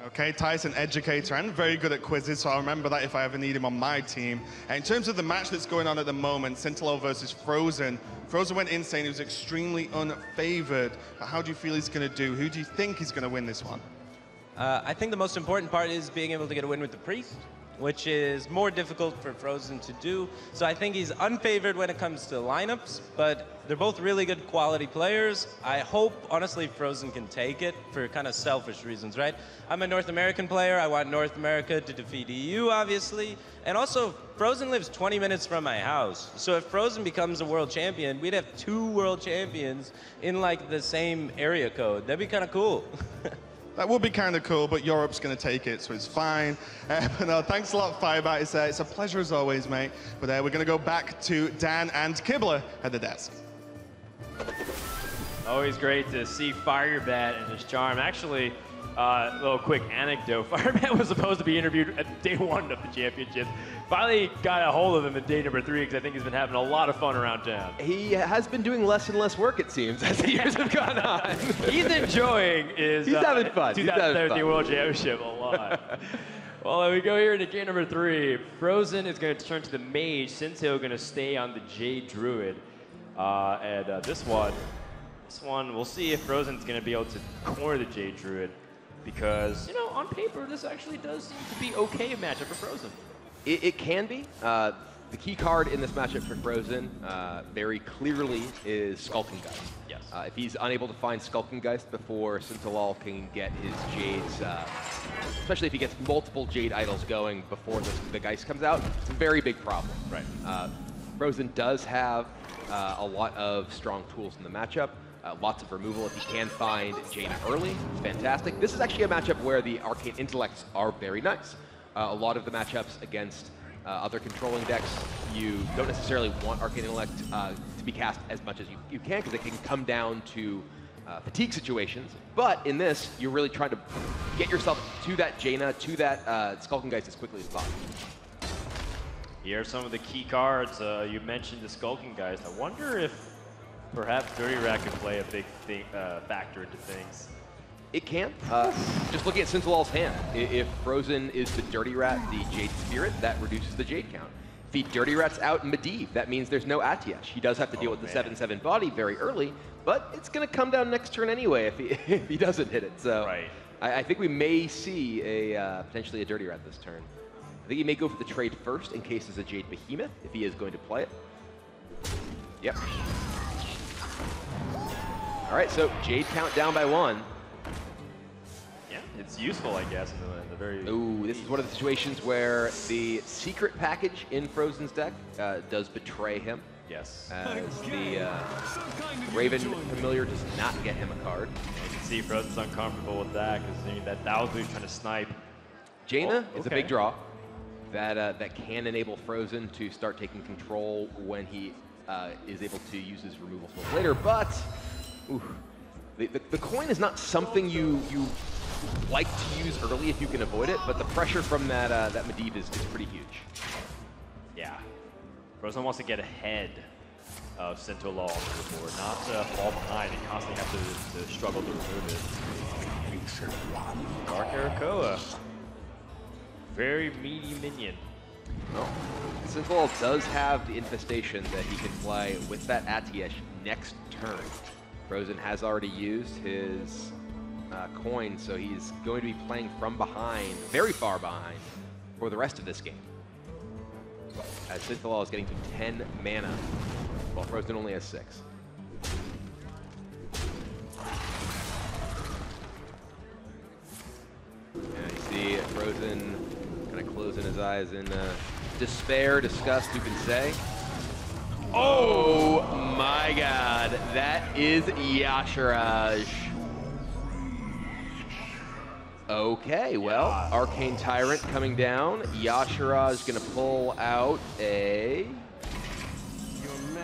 Okay, Tyson, educator and very good at quizzes, so I'll remember that if I ever need him on my team. And in terms of the match that's going on at the moment, Sintolol versus Fr0zen. Fr0zen went in saying he was extremely unfavored. But how do you feel he's going to do? Who do you think is going to win this one? I think the most important part is being able to get a win with the Priest, which is more difficult for Fr0zen to do. So I think he's unfavored when it comes to lineups, but they're both really good quality players. I hope, honestly, Fr0zen can take it for kind of selfish reasons, right? I'm a North American player. I want North America to defeat EU, obviously. And also, Fr0zen lives 20 minutes from my house. So if Fr0zen becomes a world champion, we'd have 2 world champions in like the same area code. That'd be kind of cool. That would be kind of cool, but Europe's going to take it, so it's fine. But no, thanks a lot, Firebat. It's a pleasure as always, mate. But we're going to go back to Dan and Kibler at the desk. Always great to see Firebat and his charm. Actually, a little quick anecdote. Firebat was supposed to be interviewed at day 1 of the championship. Finally got a hold of him at day number 3 because I think he's been having a lot of fun around town. He has been doing less and less work, it seems, as the years have gone on. He's enjoying his He's having fun. 2013 World Championship a lot. Well, there we go here into game number 3. Fr0zen is going to turn to the Mage. Sinto going to stay on the Jade Druid. This one, we'll see if Fr0zen's going to be able to corner the Jade Druid. Because, you know, on paper, this actually does seem to be okay matchup for Fr0zen. It can be. The key card in this matchup for Fr0zen very clearly is Skulking Geist. Yes. If he's unable to find Skulking Geist before Sintolol can get his Jades, especially if he gets multiple Jade idols going before the Geist comes out, it's a very big problem. Right. Fr0zen does have a lot of strong tools in the matchup. Lots of removal if he can find Jaina early. It's fantastic. This is actually a matchup where the Arcane Intellects are very nice. A lot of the matchups against other controlling decks, you don't necessarily want Arcane Intellect to be cast as much as you can because it can come down to fatigue situations. But in this, you're really trying to get yourself to that Jaina, to that Skulking Geist as quickly as possible. Here are some of the key cards. You mentioned the Skulking Geist. I wonder if perhaps Dirty Rat could play a big factor into things. It can. Just looking at Sintolol's hand, if Fr0zen is the Dirty Rat, the Jade Spirit, that reduces the Jade count. If he Dirty Rats out Medivh, that means there's no Atiesh. He does have to deal with the 7/7 body very early, but it's going to come down next turn anyway if if he doesn't hit it. So I think we may see potentially a Dirty Rat this turn. I think he may go for the trade first in case there's a Jade Behemoth, if he is going to play it. Yep. All right, so Jade count down by 1. Yeah, it's useful, I guess, in the very... Ooh, this is one of the situations where the secret package in Fr0zen's deck does betray him. Yes. As the Raven Familiar does not get him a card. You can see Fr0zen's uncomfortable with that because that Thousands trying to snipe. Jaina is a big draw that can enable Fr0zen to start taking control when he is able to use his removal spells later, but ooh, the coin is not something you like to use early if you can avoid it, but the pressure from that Medivh is pretty huge. Yeah. Fr0zen wants to get ahead of Sintolol on the board, not to fall behind and constantly have to struggle to remove it. Dark Arakoa. Very meaty minion. Oh. Sintolol does have the infestation that he can play with that Atiesh next turn. Fr0zen has already used his coin, so he's going to be playing from behind, very far behind, for the rest of this game. As Sintolol is getting to 10 mana, while Fr0zen only has 6. And you see Fr0zen kind of closing his eyes in despair, disgust, you can say. Oh my god, that is Yashiraj. Okay, well, Arcane Tyrant coming down. Yashiraj gonna pull out a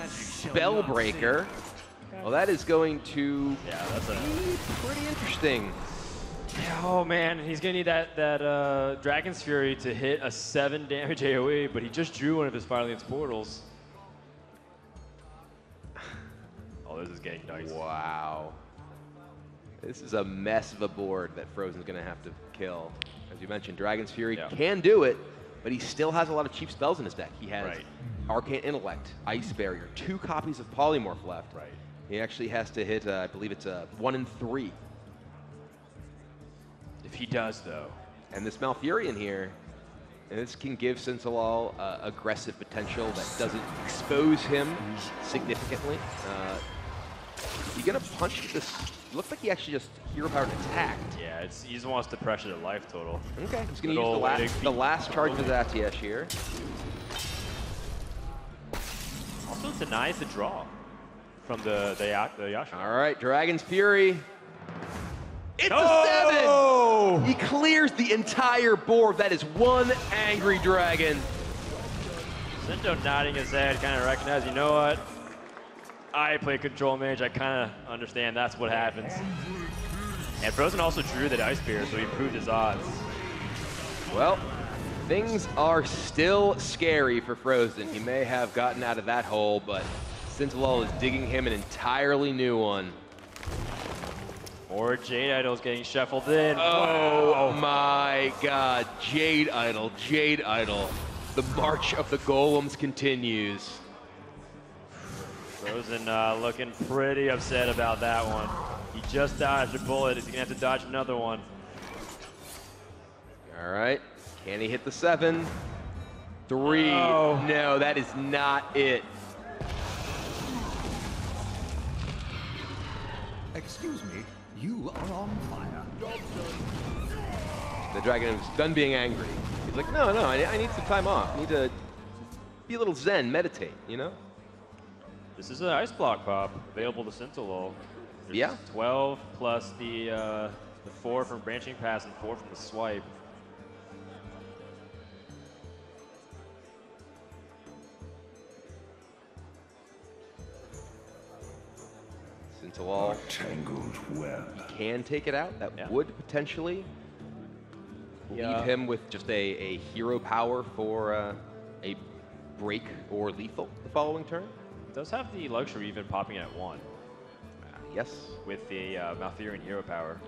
Spellbreaker. Well, that is going to be pretty interesting. Oh man, he's gonna need that Dragon's Fury to hit a 7 damage AoE, but he just drew one of his Firelance portals. Oh, this is getting dicey. Wow. This is a mess of a board that Fr0zen's gonna have to kill. As you mentioned, Dragon's Fury can do it, but he still has a lot of cheap spells in his deck. He has Arcane Intellect, Ice Barrier, 2 copies of Polymorph left. Right. He actually has to hit, I believe it's 1 and 3. If he does, though. And this Malfurion here, and this can give Sintolol aggressive potential that doesn't expose him significantly. He's gonna punch this. Looks like he actually just hero powered attacked. Yeah, he just wants to pressure the life total. Okay, he's gonna use the last charge of his Atiesh here. Also denies the draw from the Yashiraj. All right, Dragon's Fury. It's a 7! He clears the entire board. That is one angry dragon. Sinto nodding his head, kind of recognizing, you know what? I play control mage. I kind of understand that's what happens. And Fr0zen also drew that Ice Spear, so he improved his odds. Well, things are still scary for Fr0zen. He may have gotten out of that hole, but Sintolol is digging him an entirely new one. Or Jade Idol's getting shuffled in. Oh my god, Jade Idol, Jade Idol. The march of the golems continues. Fr0zen looking pretty upset about that one. He just dodged a bullet. He's gonna have to dodge another one. All right, can he hit the 7? 3, no, that is not it. Excuse me, you are on fire. The dragon is done being angry. He's like, no, I need some time off. I need to be a little zen, meditate, you know? This is an Ice Block pop available to Sintolol. There's 12 plus the 4 from Branching Pass and 4 from the Swipe. Sintolol can take it out. That would potentially leave him with just a hero power for a break or lethal the following turn. Does have the luxury even popping at 1. Yes. With the Malfurion hero power.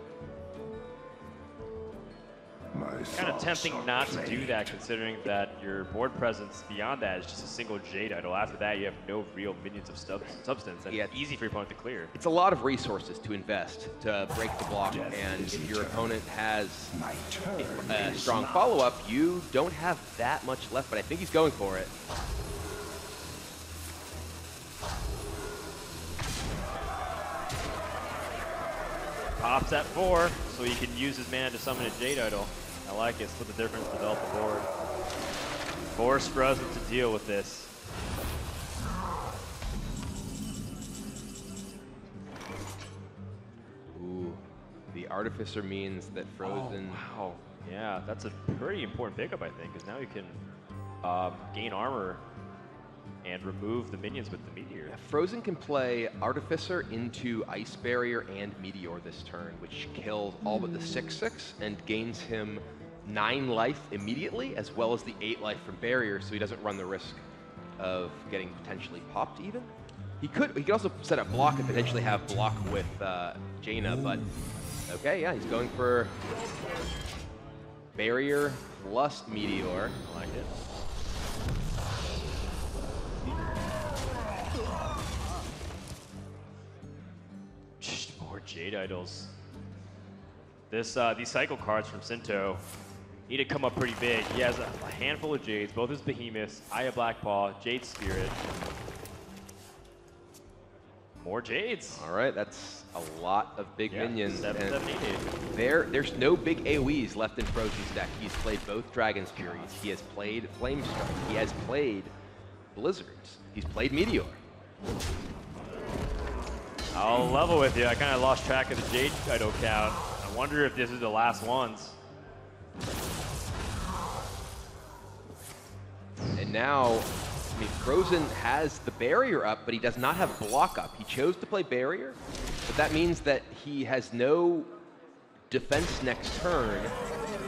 Kind of tempting not to do that, considering that your board presence beyond that is just a single Jade Idol. After that, you have no real minions of substance, and it's easy for your opponent to clear. It's a lot of resources to invest to break the block, and if your opponent has a strong follow-up, you don't have that much left, but I think he's going for it. Pops at 4, so he can use his mana to summon a Jade Idol. I like it. Split the difference, develop the board. Force Fr0zen to deal with this. Ooh, the Artificer means that Fr0zen... Oh, wow. Yeah, that's a pretty important pickup, I think, because now you can gain armor and remove the minions with the Meteor. Yeah, Fr0zen can play Artificer into Ice Barrier and Meteor this turn, which kills all but the 6/6 and gains him 9 life immediately, as well as the 8 life from Barrier, so he doesn't run the risk of getting potentially popped even. He could also set up block and potentially have block with Jaina, but okay, yeah, he's going for Barrier plus Meteor. I like it. More Jade Idols. These cycle cards from Sinto need to come up pretty big. He has a handful of Jades, both his Behemoths, Eye of Blackpaw, Jade Spirit. More Jades. All right, that's a lot of big minions. 7, 7, 8, 8. There's no big AoEs left in Fr0zen's deck. He's played both Dragon's Furies. He has played Flame Strike. He has played Blizzards. He's played Meteor. I'll level with you. I kind of lost track of the Jade Idol count. I wonder if this is the last ones. And now, I mean, Fr0zen has the Barrier up, but he does not have block up. He chose to play Barrier, but that means that he has no defense next turn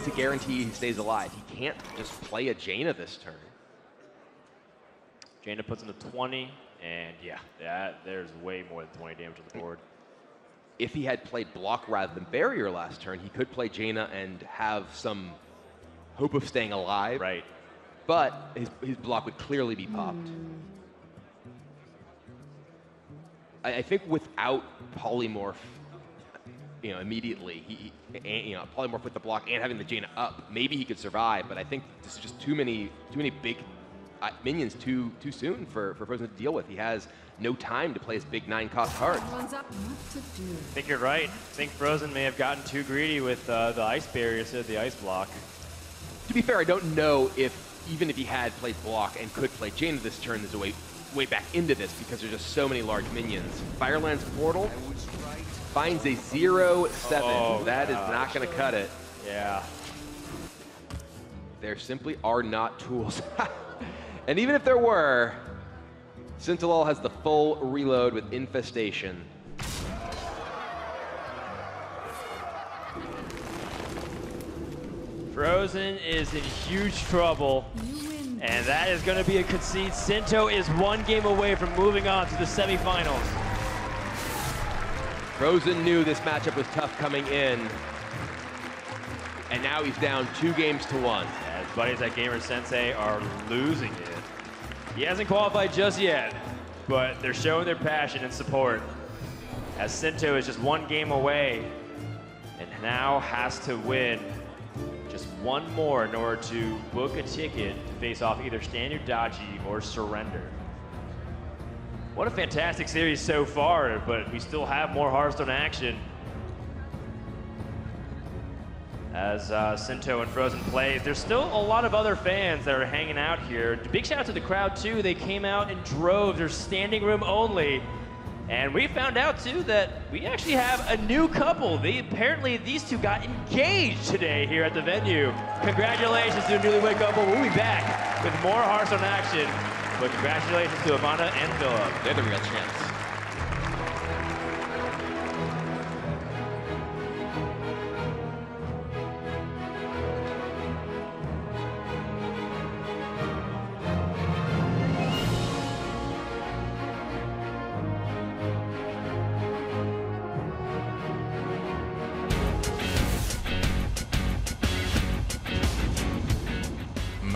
to guarantee he stays alive. He can't just play a Jaina this turn. Jaina puts in a 20, and yeah, there's way more than 20 damage on the board. If he had played block rather than Barrier last turn, he could play Jaina and have some hope of staying alive. Right. But his block would clearly be popped. I think without Polymorph, immediately, Polymorph with the block and having the Jaina up, maybe he could survive, but I think this is just too many big minions too soon for Fr0zen to deal with. He has no time to play his big 9-cost cards. I think you're right. I think Fr0zen may have gotten too greedy with the Ice Barrier instead of the Ice Block. To be fair, I don't know if, even if he had played block and could play Jaina this turn, there's a way back into this because there's just so many large minions. Fireland's Portal finds a 0/7. Oh, that is not going to cut it. Yeah. There simply are not tools. And even if there were, Sintolol has the full reload with Infestation. Fr0zen is in huge trouble, and that is going to be a concede. Sinto is 1 game away from moving on to the semifinals. Fr0zen knew this matchup was tough coming in, and now he's down 2 games to 1. Yeah, his buddies at Gamer Sensei are losing it. He hasn't qualified just yet, but they're showing their passion and support, as Sinto is just 1 game away and now has to win just 1 more in order to book a ticket to face off either Standard Dachi or Surrender. What a fantastic series so far, but we still have more Hearthstone action as Sinto and Fr0zen plays. There's still a lot of other fans that are hanging out here. Big shout out to the crowd too. They came out in droves. There's standing room only. And we found out too that we actually have a new couple. Apparently these two got engaged today here at the venue. Congratulations to the newlywed couple. We'll be back with more Hearthstone action. But congratulations to Amanda and Philip. They're the real champs.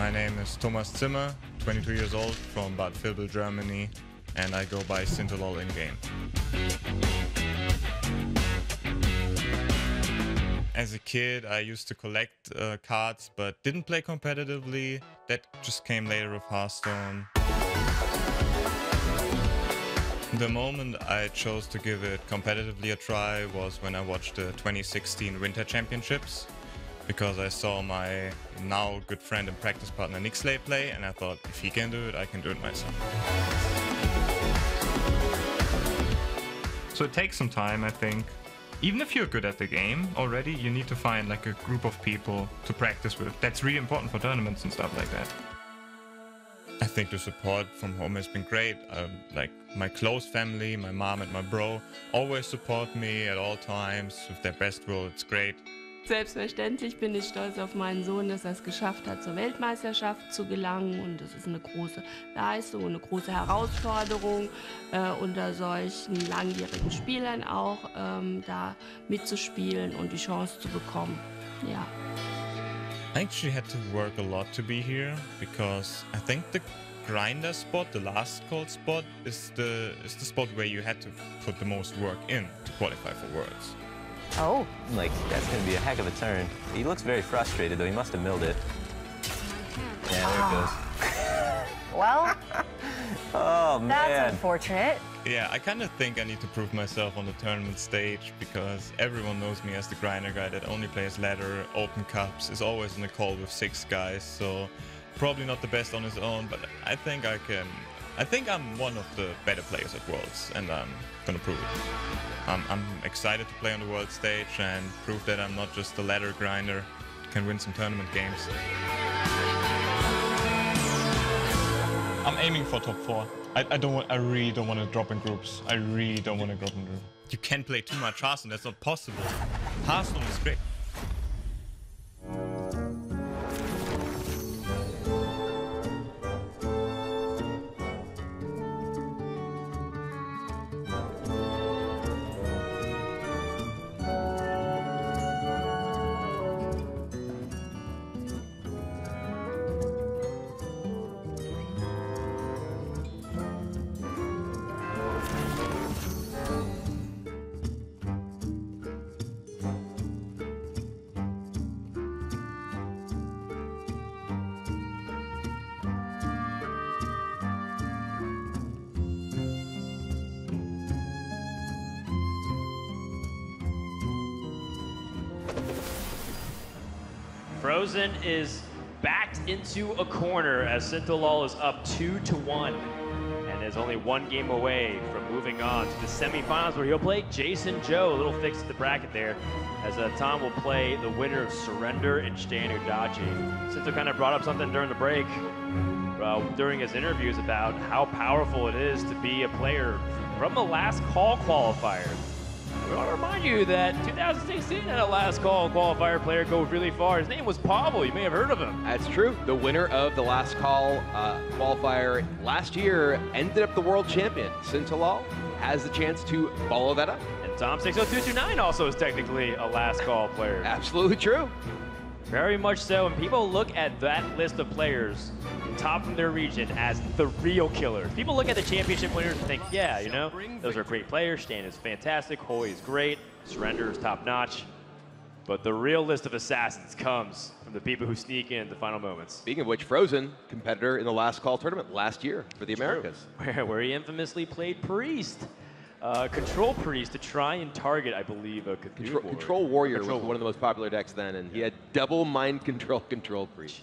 My name is Thomas Zimmer, 22 years old, from Bad Vilbel, Germany, and I go by Sintolol in-game. As a kid, I used to collect cards, but didn't play competitively. That just came later with Hearthstone. The moment I chose to give it competitively a try was when I watched the 2016 Winter Championships, because I saw my now good friend and practice partner Nixley play, and I thought, if he can do it, I can do it myself. So it takes some time, I think. Even if you're good at the game already, you need to find like a group of people to practice with. That's really important for tournaments and stuff like that. I think the support from home has been great. Like my close family, my mom and my bro always support me at all times with their best will. It's great. Selbstverständlich bin ich stolz auf meinen Sohn, dass er es geschafft hat, zur Weltmeisterschaft zu gelangen. Und das ist eine große Leistung und eine große Herausforderung, unter solchen langjährigen Spielern auch da mitzuspielen und die Chance zu bekommen. Ja. I actually had to work a lot to be here, because I think the grinder spot, the last call spot, is the spot where you had to put the most work in to qualify for Worlds. Oh, like that's gonna be a heck of a turn. He looks very frustrated though. He must have milled it. Yeah, there it goes. Well, oh man, that's unfortunate. Yeah, I kind of think I need to prove myself on the tournament stage, because everyone knows me as the grinder guy that only plays ladder, open cups, is always in a call with 6 guys, so probably not the best on his own, but I think I can. I think I'm one of the better players at Worlds, and I'm gonna prove it. I'm excited to play on the world stage and prove that I'm not just a ladder grinder, can win some tournament games. I'm aiming for top 4. I really don't want to drop in groups. I really don't want to drop in groups. You can't play too much Hearthstone, that's not possible. Hearthstone is great. Fr0zen is backed into a corner as Sintolol is up 2-1. And is only one game away from moving on to the semifinals, where he'll play Jason Joe. A little fix to the bracket there, as Tom will play the winner of Surrender and Stan Udachi. Sinto kind of brought up something during the break, during his interviews, about how powerful it is to be a player from the last call qualifier. We want to remind you that 2016 had a last call qualifier player go really far. His name was Pavel. You may have heard of him. That's true. The winner of the last call qualifier last year ended up the world champion. Sintolol has the chance to follow that up. And Tom 60229 also is technically a last call player. Absolutely true. Very much so. And people look at that list of players, top from their region, as the real killers. People look at the championship winners and think, yeah, you know, those are great players. Stan is fantastic. Hoy is great. Surrender is top notch. But the real list of assassins comes from the people who sneak in the final moments. Speaking of which, Fr0zen, competitor in the last call tournament last year for the Americas. Where he infamously played Priest. Control Priest to try and target, I believe, a Control Warrior was one of the most popular decks then, and he had double Mind Control Priest.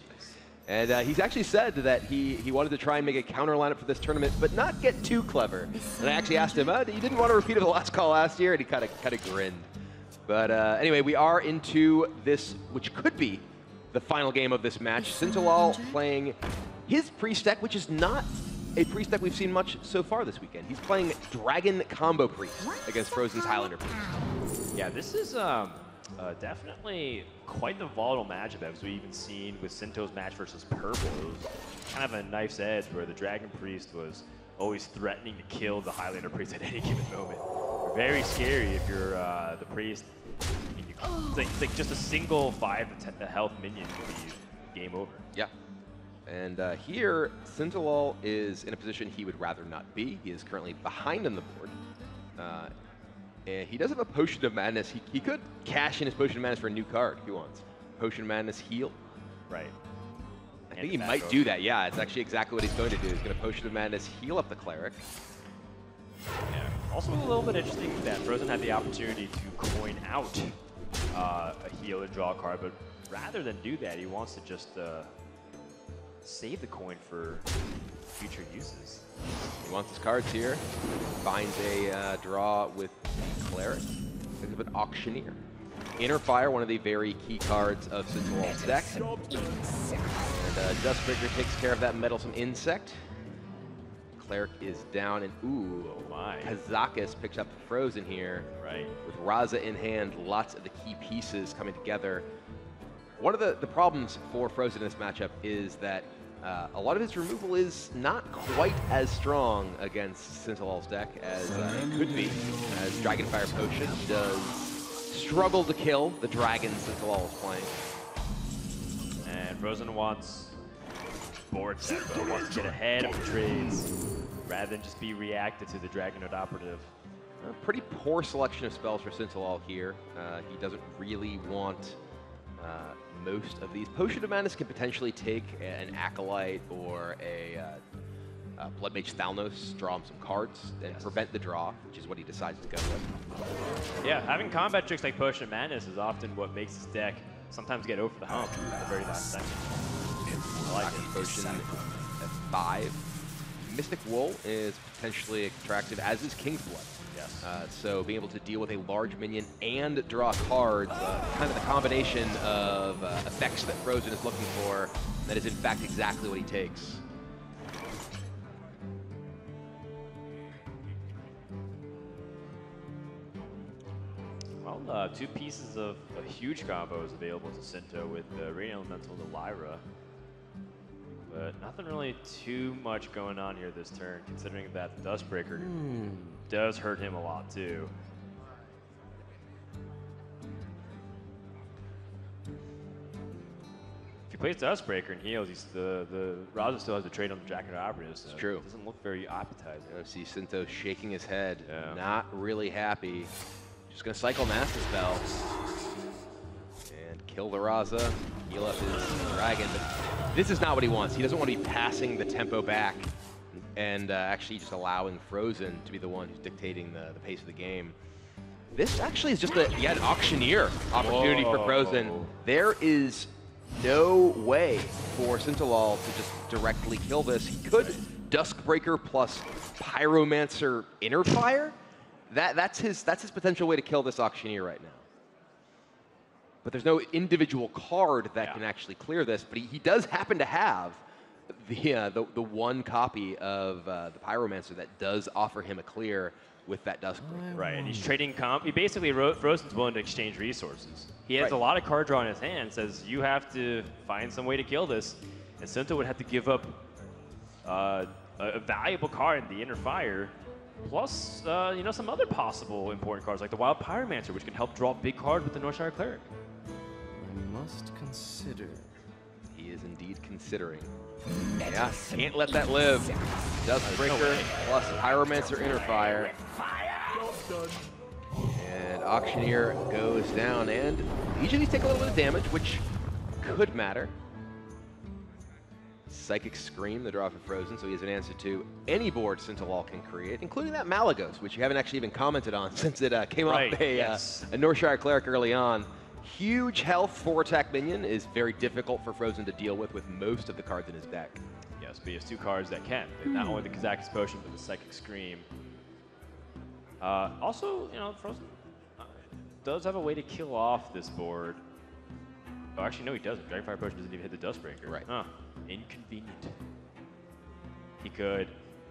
And he's actually said that he wanted to try and make a counter lineup for this tournament, but not get too clever. And I actually asked him, you didn't want to repeat of the last call last year? And he kind of grinned. But anyway, we are into this, which could be the final game of this match. Sintolol playing his Priest deck, which is not a Priest deck we've seen much so far this weekend. He's playing Dragon Combo Priest against Fr0zen's Highlander Priest. Yeah, this is definitely quite the volatile matchup, as we even seen with Sinto's match versus Purple. It was kind of a knife's edge, where the Dragon Priest was always threatening to kill the Highlander Priest at any given moment. Very scary if you're the Priest. It's like just a single 5 to 10 health minion could be game over. Yeah. And here, Sintolol is in a position he would rather not be. He is currently behind on the board. And he does have a Potion of Madness. He could cash in his Potion of Madness for a new card if he wants. Potion of Madness heal. Right. I think he might do that. Yeah, it's actually exactly what he's going to do. He's going to Potion of Madness heal up the Cleric. Yeah. Also a little bit interesting that Fr0zen had the opportunity to coin out a heal and draw a card, but rather than do that, he wants to just save the coin for future uses. He wants his cards here. Finds a draw with Cleric. Picks up an Auctioneer. Inner Fire, one of the very key cards of Sintolol's deck. And Dustbreaker takes care of that Meddlesome Insect. Cleric is down, and ooh, Kazakis picks up Fr0zen here. Right. With Raza in hand, lots of the key pieces coming together. One of the problems for Fr0zen in this matchup is that a lot of his removal is not quite as strong against Sintolol's deck as it could be, as Dragonfire Potion does struggle to kill the dragons Sintolol is playing. And Fr0zen wants board tempo, wants to get ahead of the trades rather than just be reactive to the Dragonode Operative. A pretty poor selection of spells for Sintolol here. He doesn't really want most of these. Potion of Madness can potentially take an Acolyte or a Blood Mage Thalnos, draw him some cards, and prevent the draw, which is what he decides to go with. Yeah, having combat tricks like Potion of Madness is often what makes his deck sometimes get over the hump at the very last second. I like it. Potion at 5. Mystic Wool is potentially attractive, as is King's Blood. Yes. So being able to deal with a large minion and draw cards, kind of the combination of effects that Fr0zen is looking for, that is in fact exactly what he takes. Well, 2 pieces of a huge combos available to Sinto with the Radiant Elemental and the Lyra. But nothing really too much going on here this turn, considering that the Dustbreaker does hurt him a lot too. If he plays Dustbreaker and heals, the Raza still has to trade on the Dragonode Operative. So It's true. It doesn't look very appetizing. I see Sinto shaking his head, not really happy. Just gonna cycle Master Spell and kill the Raza, heal up his dragon. But this is not what he wants. He doesn't want to be passing the tempo back and actually just allowing Fr0zen to be the one who's dictating the pace of the game. This actually is just an Auctioneer opportunity for Fr0zen. There is no way for Sintolol to just directly kill this. He could Duskbreaker plus Pyromancer Inner Fire. That's his potential way to kill this Auctioneer right now. But there's no individual card that can actually clear this. But he does happen to have the one copy of the Pyromancer that does offer him a clear with that Duskbreaker. Right, and he's trading comp. He basically, Fr0zen's willing to exchange resources. He has a lot of card draw in his hand, says you have to find some way to kill this. And Sinto would have to give up a valuable card in the Inner Fire, plus you know, some other possible important cards like the Wild Pyromancer, which can help draw big cards with the Northshire Cleric. I must consider. He is indeed considering. Yeah, can't let that live. Duskbreaker plus Pyromancer Inner Fire. And Auctioneer goes down, and each of these take a little bit of damage, which could matter. Psychic Scream, the draw for Fr0zen, so he has an answer to any board Sintolol can create, including that Malagos, which you haven't actually even commented on since it came off a Northshire Cleric early on. Huge health 4-attack minion is very difficult for Fr0zen to deal with most of the cards in his deck. Yes, but he has 2 cards that can. Not only the Kazakis Potion, but the Psychic Scream. Also, you know, Fr0zen does have a way to kill off this board. Oh, actually, no, he doesn't. Dragonfire Potion doesn't even hit the Dustbreaker. Right. Huh. Inconvenient. He could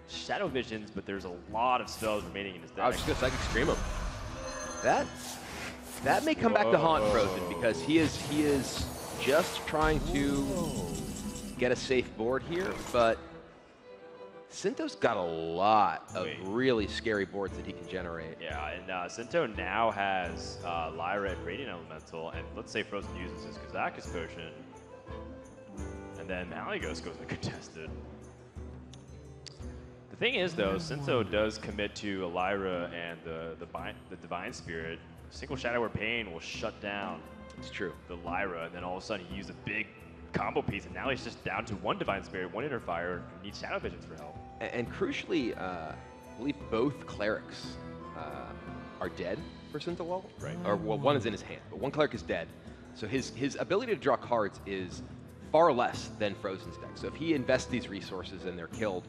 Shadow Visions, but there's a lot of spells remaining in his deck. I was just gonna Psychic Scream him. That may come back to haunt Fr0zen, because he is just trying to get a safe board here, but Sinto's got a lot of really scary boards that he can generate. Yeah, and Sinto now has Lyra and Radiant Elemental, and let's say Fr0zen uses his Kazakis Potion, and then Malygos goes uncontested. The thing is, though, Sinto does commit to a Lyra and the Divine Spirit. Single Shadow or Pain will shut down. It's true. The Lyra, and then all of a sudden he used a big combo piece, and now he's just down to 1 Divine Spirit, 1 Inner Fire, and needs Shadow Visions for help. And crucially, I believe both clerics are dead for Sintolol. Right. Or well, 1 is in his hand, but 1 cleric is dead. So his ability to draw cards is far less than Fr0zen's deck. So if he invests these resources and they're killed,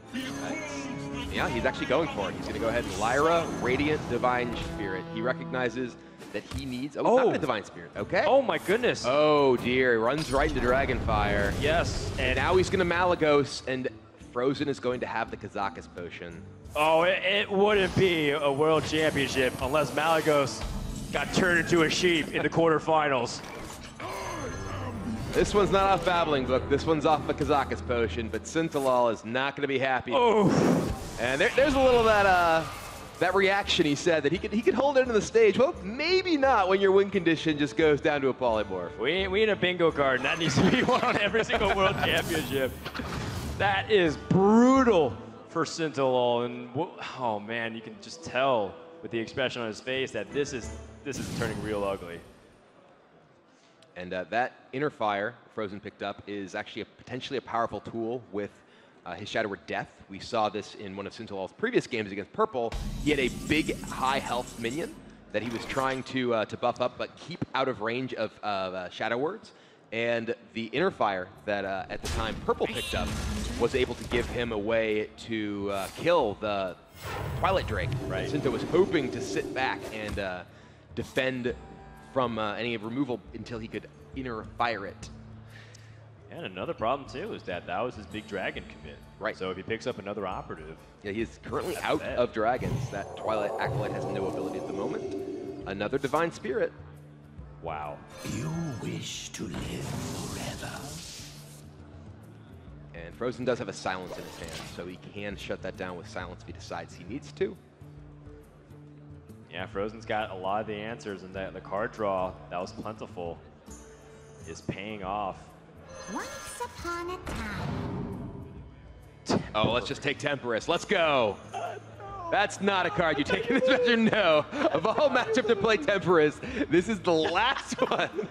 yeah, he's actually going for it. He's going to go ahead and Lyra, Radiant, Divine Spirit. He recognizes that he needs. Oh, not a Divine Spirit. Okay. Oh my goodness. Oh dear, he runs right into Dragonfire. Yes. And now he's going to Malygos, and Fr0zen is going to have the Kazakus potion. Oh, it wouldn't be a world championship unless Malygos got turned into a sheep in the quarterfinals. This one's not off Babbling Book. This one's off the Kazakus potion, but Sintolol is not going to be happy. Oh. And there's a little of that reaction he said that he could hold it into the stage. Well, maybe not when your win condition just goes down to a polymorph. We need a bingo card, and that needs to be one on every single world championship. That is brutal for Sintolol, and oh man, you can just tell with the expression on his face that this is turning real ugly. And that Inner Fire Fr0zen picked up is actually potentially a powerful tool with his Shadow Word Death. We saw this in one of Sintolol's previous games against Purple. He had a big high health minion that he was trying to buff up but keep out of range of Shadow Words. And the Inner Fire that at the time Purple picked up was able to give him a way to kill the Twilight Drake. Right. Sinto was hoping to sit back and defend from any removal until he could Inner Fire it. And another problem too is that was his big dragon commit. Right. So if he picks up another operative. Yeah, he's currently out of dragons. That Twilight Acolyte has no ability at the moment. Another Divine Spirit. Wow. You wish to live forever. And Fr0zen does have a Silence in his hand, so he can shut that down with Silence if he decides he needs to. Yeah, Fr0zen's got a lot of the answers, and the card draw that was plentiful is paying off. Once upon a time. Oh, let's just take Temperus. Let's go. That's not a card you take in this measure, no. Of all matchup to play Temperus, this is the last one.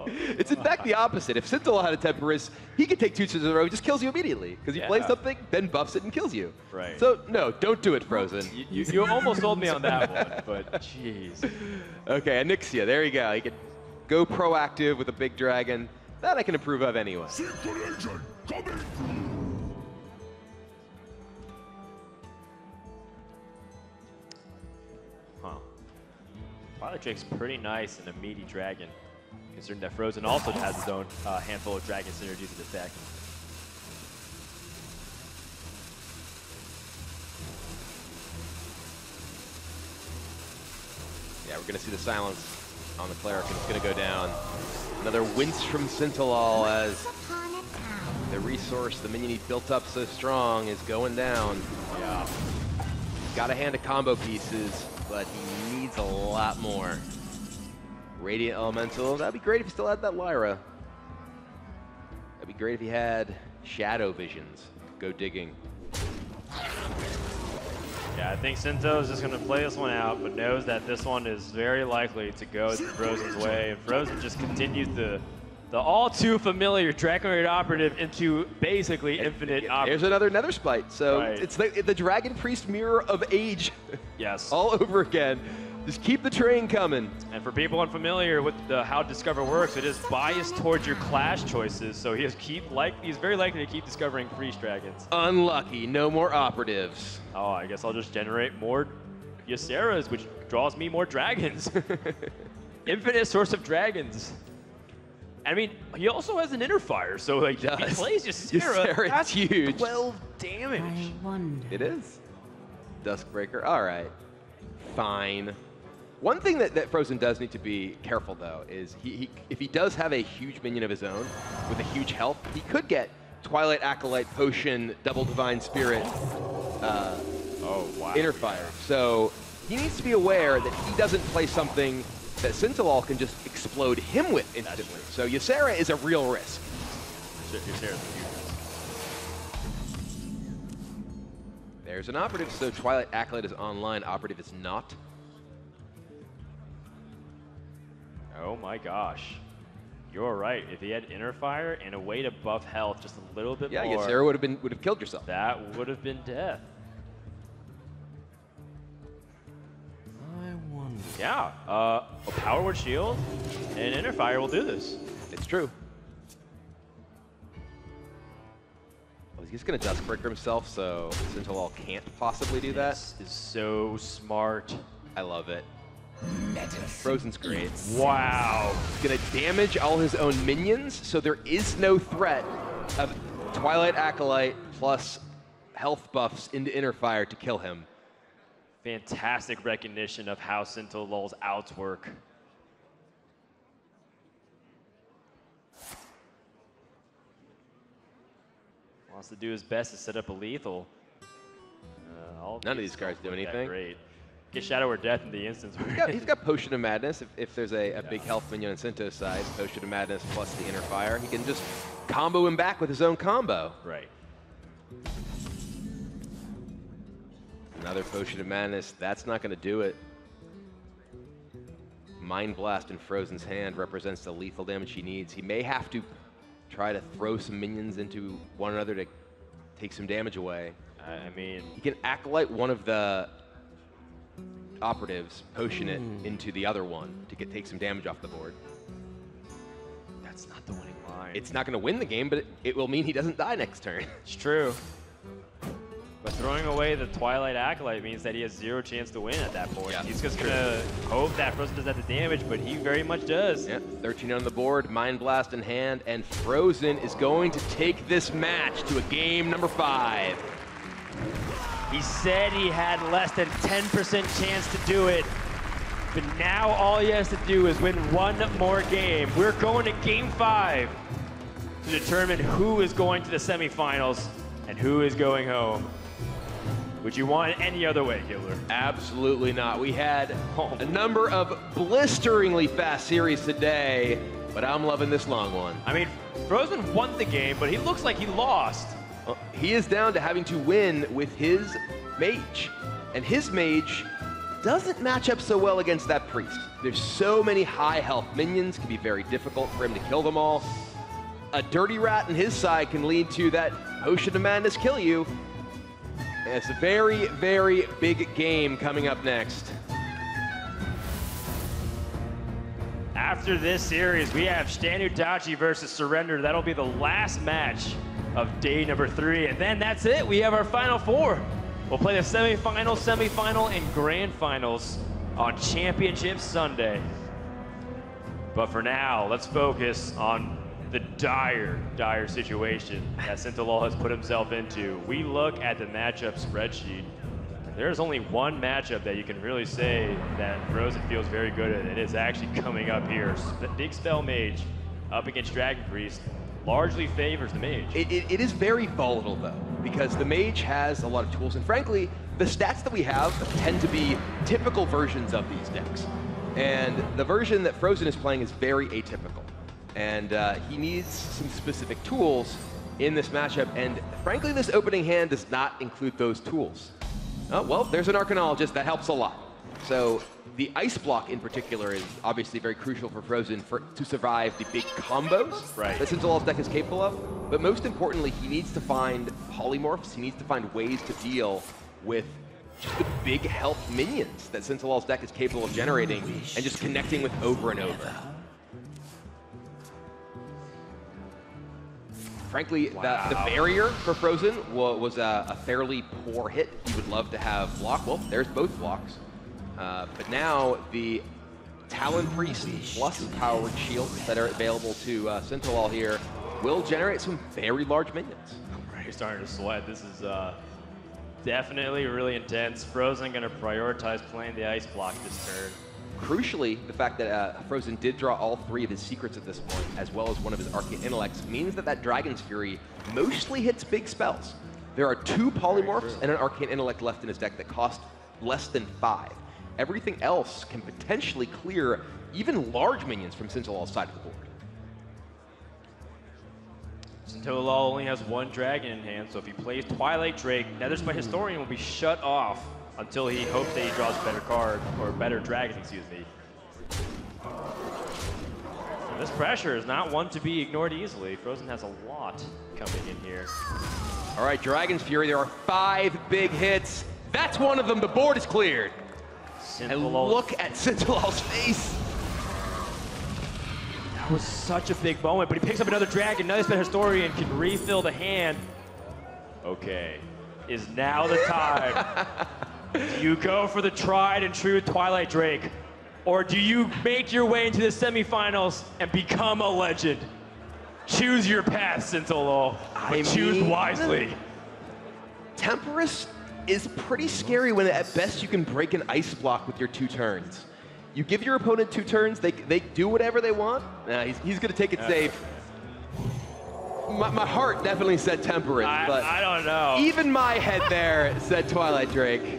It's in fact the opposite. If Sintolol had a Temperus, he could take 2 turns in a row, he just kills you immediately. Because he plays something, then buffs it and kills you. Right. So, no, don't do it, Fr0zen. You almost sold me on that one, but jeez. Okay, Onyxia, there you go. You could go proactive with a big dragon. That I can approve of anyway. Huh. Twilight Drake's pretty nice in a meaty dragon, considering that Fr0zen also has his own handful of dragon synergies in his deck. Yeah, we're going to see the Silence on the Cleric, and it's going to go down. Another wince from Sintolol as the resource, the minion he built up so strong, is going down. Yeah. Got a hand of combo pieces, but he needs a lot more. Radiant Elemental, that'd be great if he still had that Lyra. That'd be great if he had Shadow Visions. Go digging. Yeah, I think Sinto is just going to play this one out, but knows that this one is very likely to go Fr0zen's way. And Fr0zen just continues the all too familiar Dragon Operative into basically infinite operative. Here's another Nether Spite. So it's the Dragon Priest Mirror of Age. Yes. All over again. Just keep the train coming. And for people unfamiliar with how Discover works, it is biased towards your clash choices. So he's very likely to keep discovering Freeze Dragons. Unlucky, no more operatives. Oh, I guess I'll just generate more Yseras, which draws me more dragons. Infinite source of dragons. I mean, he also has an Inner Fire, so like if he plays Ysera, that's huge. 12 damage. It is. Duskbreaker, all right. Fine. One thing that Fr0zen does need to be careful, though, is if he does have a huge minion of his own with a huge health, he could get Twilight Acolyte, Potion, Double Divine Spirit, Inner Fire. So he needs to be aware that he doesn't play something that Sintolol can just explode him with instantly. So Ysera is a real risk. your shares of futures. There's an operative, so Twilight Acolyte is online, operative is not. Oh my gosh. You're right. If he had Inner Fire and a way to buff health just a little bit more. Yeah, Zero would have killed yourself. That would have been death. I wonder. Yeah. A Power Word Shield and Inner Fire will do this. It's true. Well, he's going to Duskbreaker himself, so Sintolol can't possibly do that. This is so smart. I love it. Fr0zen's great. Wow. He's going to damage all his own minions, so there is no threat of Twilight Acolyte plus health buffs into Inner Fire to kill him. Fantastic recognition of how Sintolol's outs work. Wants to do his best to set up a lethal. None of these cards do anything. Great. Get Shadow or Death in the instance. He's got Potion of Madness. If there's a big health minion on Sinto's side, Potion of Madness plus the Inner Fire, he can just combo him back with his own combo. Right. Another Potion of Madness. That's not going to do it. Mind Blast in Fr0zen's hand represents the lethal damage he needs. He may have to try to throw some minions into one another to take some damage away. I mean, he can Acolyte one of the operatives, potion it into the other one to take some damage off the board. That's not the winning line. It's not going to win the game, but it will mean he doesn't die next turn. It's true. But throwing away the Twilight Acolyte means that he has zero chance to win at that point. Yeah, he's just going to hope that Fr0zen does that the damage, but he very much does. Yeah, 13 on the board, Mind Blast in hand, and Fr0zen is going to take this match to a game number 5. He said he had less than 10% chance to do it, but now all he has to do is win one more game. We're going to game 5 to determine who is going to the semifinals and who is going home. Would you want it any other way, Gilbert? Absolutely not. We had a number of blisteringly fast series today, but I'm loving this long one. I mean, Fr0zen won the game, but he looks like he lost. Well, he is down to having to win with his mage, and his mage doesn't match up so well against that priest. There's so many high health minions, it can be very difficult for him to kill them all. A dirty rat on his side can lead to that Potion of Madness kill you. And it's a very, very big game coming up next. After this series, we have Stanutachi versus Surrender. That'll be the last match of day number 3, and then that's it. We have our final 4. We'll play the semifinal, and grand finals on Championship Sunday. But for now, let's focus on the dire situation that Sintolol has put himself into. We look at the matchup spreadsheet. There's only one matchup that you can really say that Fr0zen feels very good at. It is actually coming up here. Big Spell Mage up against Dragon Priest. Largely favors the mage. It is very volatile, though, because the mage has a lot of tools, and frankly, the stats that we have tend to be typical versions of these decks. And the version that Fr0zen is playing is very atypical, and he needs some specific tools in this matchup, and frankly, this opening hand does not include those tools. Oh, well, there's an Arcanologist. That helps a lot. So the Ice Block in particular is obviously very crucial for Fr0zen to survive the big combos that Sintolol's deck is capable of. But most importantly, he needs to find polymorphs. He needs to find ways to deal with just the big health minions that Sintolol's deck is capable of generating and just connecting with over and over. Frankly, the barrier for Fr0zen was a fairly poor hit. He would love to have block. Well, there's both blocks. But now the Talon Priest plus Powered Shields that are available to Sintolol here will generate some very large minions. You're starting to sweat. This is definitely really intense. Fr0zen going to prioritize playing the Ice Block this turn. Crucially, the fact that Fr0zen did draw all 3 of his secrets at this point, as well as one of his Arcane Intellects, means that Dragon's Fury mostly hits big spells. There are 2 polymorphs and an Arcane Intellect left in his deck that cost less than 5. Everything else can potentially clear even large minions from Sintolol's side of the board. Sintolol only has one dragon in hand, so if he plays Twilight Drake, Netherspite Historian will be shut off until he hopes that he draws a better card, or a better dragon, excuse me. So this pressure is not one to be ignored easily. Fr0zen has a lot coming in here. All right, Dragon's Fury, there are 5 big hits. That's one of them, the board is cleared. And look at Sintolol's face. That was such a big moment, but he picks up another dragon. Netherspite Historian can refill the hand. Okay, is now the time. Do you go for the tried and true Twilight Drake, or do you make your way into the semifinals and become a legend? Choose your path, Sintolol, but choose wisely. Temperus is pretty scary when at best you can break an ice block with your 2 turns. You give your opponent 2 turns, they do whatever they want. Nah, he's gonna take it safe. My heart definitely said Temperance, but I don't know. Even my head there said Twilight Drake.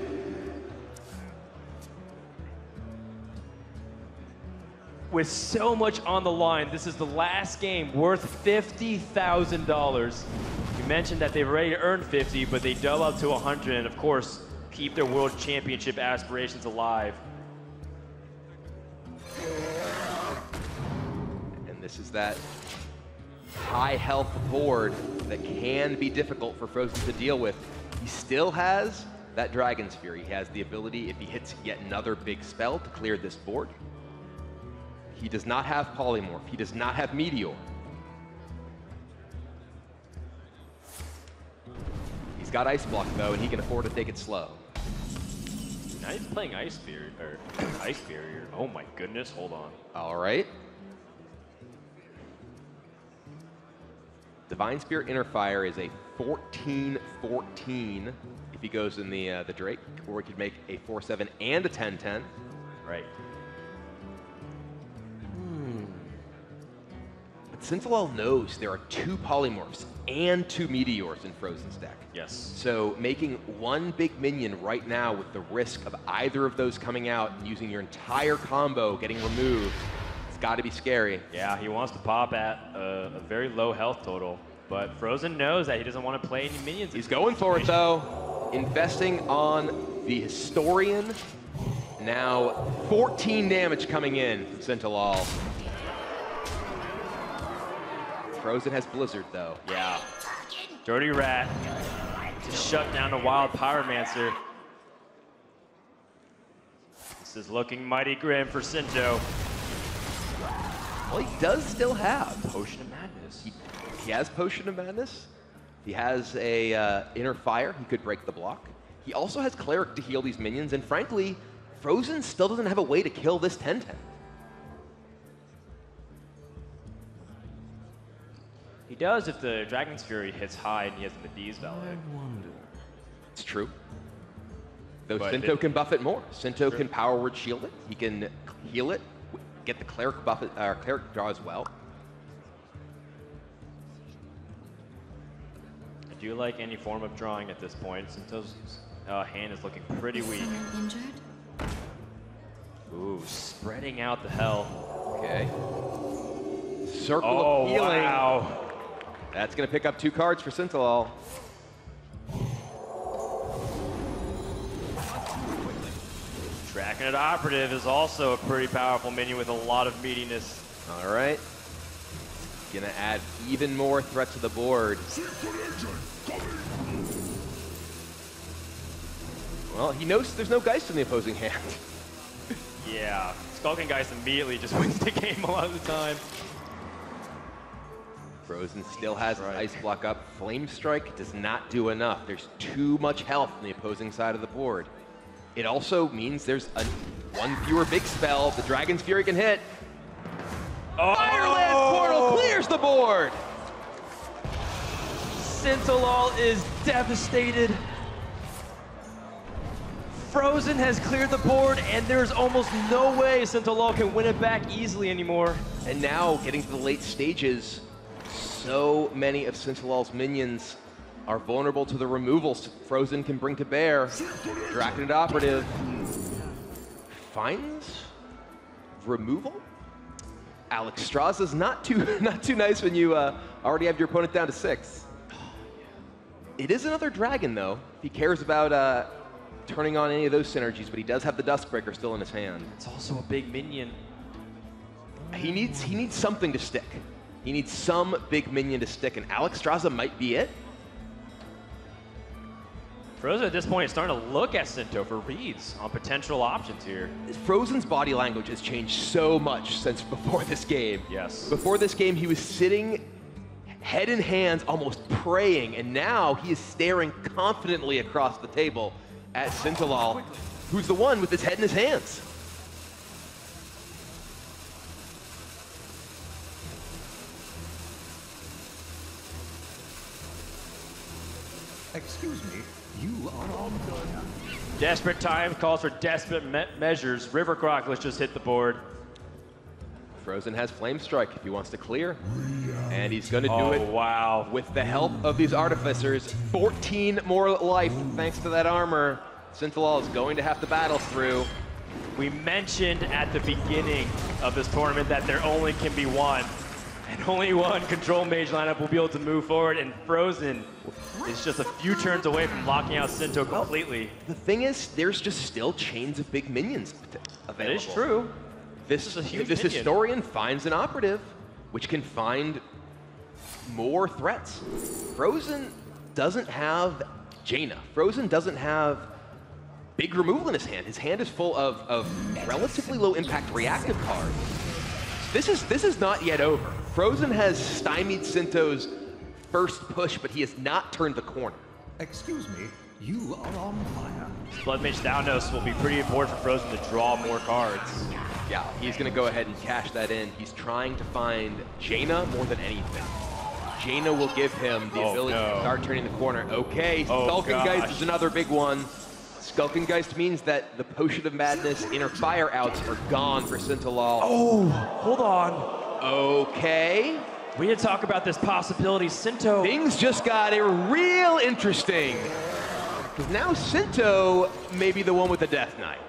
With so much on the line, this is the last game worth $50,000. You mentioned that they've already earned 50, but they double up to 100, and of course, keep their world championship aspirations alive. And this is that high health board that can be difficult for Fr0zen to deal with. He still has that Dragon's Fury. He has the ability, if he hits yet another big spell, to clear this board. He does not have Polymorph. He does not have Meteor. He's got Ice Block, though, and he can afford to take it slow. Now he's playing Ice Barrier, or Ice Barrier. Oh my goodness, hold on. All right. Divine Spirit Inner Fire is a 14-14 if he goes in the Drake, or he could make a 4-7 and a 10-10. Right. But Sintolol knows there are 2 Polymorphs and 2 Meteors in Fr0zen's deck. Yes. So making one big minion right now with the risk of either of those coming out and using your entire combo getting removed, it's got to be scary. Yeah, he wants to pop at a very low health total, but Fr0zen knows that he doesn't want to play any minions. He's going for it, though. Investing on the Historian. Now 14 damage coming in from Sintolol. Fr0zen has Blizzard, though. Yeah. Dirty Rat to shut down the Wild Pyromancer. This is looking mighty grim for Sinto. Well, he does still have Potion of Madness. He has Potion of Madness. He has a Inner Fire. He could break the block. He also has Cleric to heal these minions, and frankly, Fr0zen still doesn't have a way to kill this 10-10. He does if the Dragon's Fury hits high and he has the Medivh Valet. It's true. Though Sinto can buff it more. Sinto can Power Word shield it. He can heal it, get the Cleric buff it, Cleric draw as well. I do like any form of drawing at this point. Sinto's hand is looking pretty weak. Injured? Ooh, spreading out the hell. Okay. Circle of healing. Wow. That's going to pick up 2 cards for Sintolol. Draconid Operative is also a pretty powerful minion with a lot of meatiness. All right. Going to add even more threat to the board. Well, he knows there's no Geist in the opposing hand. Yeah, Skulking Geist immediately just wins the game a lot of the time. Fr0zen still has his Ice Block up. Flame Strike does not do enough. There's too much health on the opposing side of the board. It also means there's one fewer big spell the Dragon's Fury can hit. Oh! Fireland Portal clears the board! Sintolol is devastated. Fr0zen has cleared the board, and there's almost no way Sintolol can win it back easily anymore. And now, getting to the late stages, so many of Sintolol's minions are vulnerable to the removals Fr0zen can bring to bear. Draconid Operative finds removal? Alex Strazza's not too nice when you already have your opponent down to 6. It is another dragon, though. If he cares about turning on any of those synergies, but he does have the Duskbreaker still in his hand. It's also a big minion. He needs something to stick. He needs some big minion to stick, and Alex Strazza might be it. Fr0zen at this point is starting to look at Sinto for reads on potential options here. Fr0zen's body language has changed so much since before this game. Yes. Before this game, he was sitting head in hands, almost praying, and now he is staring confidently across the table at Sintolol, who's the one with his head in his hands. Excuse me, you are on fire. Desperate time calls for desperate measures. River Crocodile just hit the board. Fr0zen has Flame Strike if he wants to clear. And he's going to do it wow. with the help of these Artificers. 14 more life thanks to that armor. Sintolol is going to have to battle through. We mentioned at the beginning of this tournament that there only can be one. And only one control mage lineup will be able to move forward, and Fr0zen is just a few turns away from locking out Sinto completely. The thing is, there's just still chains of big minions available. That is true. This historian finds an operative, which can find more threats. Fr0zen doesn't have Jaina. Fr0zen doesn't have big removal in his hand. His hand is full of relatively low impact reactive cards. This is not yet over. Fr0zen has stymied Sinto's first push, but he has not turned the corner. Excuse me, you are on fire. Blood Mage Thanos will be pretty important for Fr0zen to draw more cards. Yeah, he's going to go ahead and cash that in. He's trying to find Jaina more than anything. Jaina will give him the ability to start turning the corner. Okay, Skulkengeist is another big one. Skulkengeist means that the Potion of Madness inner fire outs are gone for Sintolol. Oh, hold on. Okay. We didn't talk about this possibility, Sinto. Things just got real interesting. Because now Sinto may be the one with the Death Knight.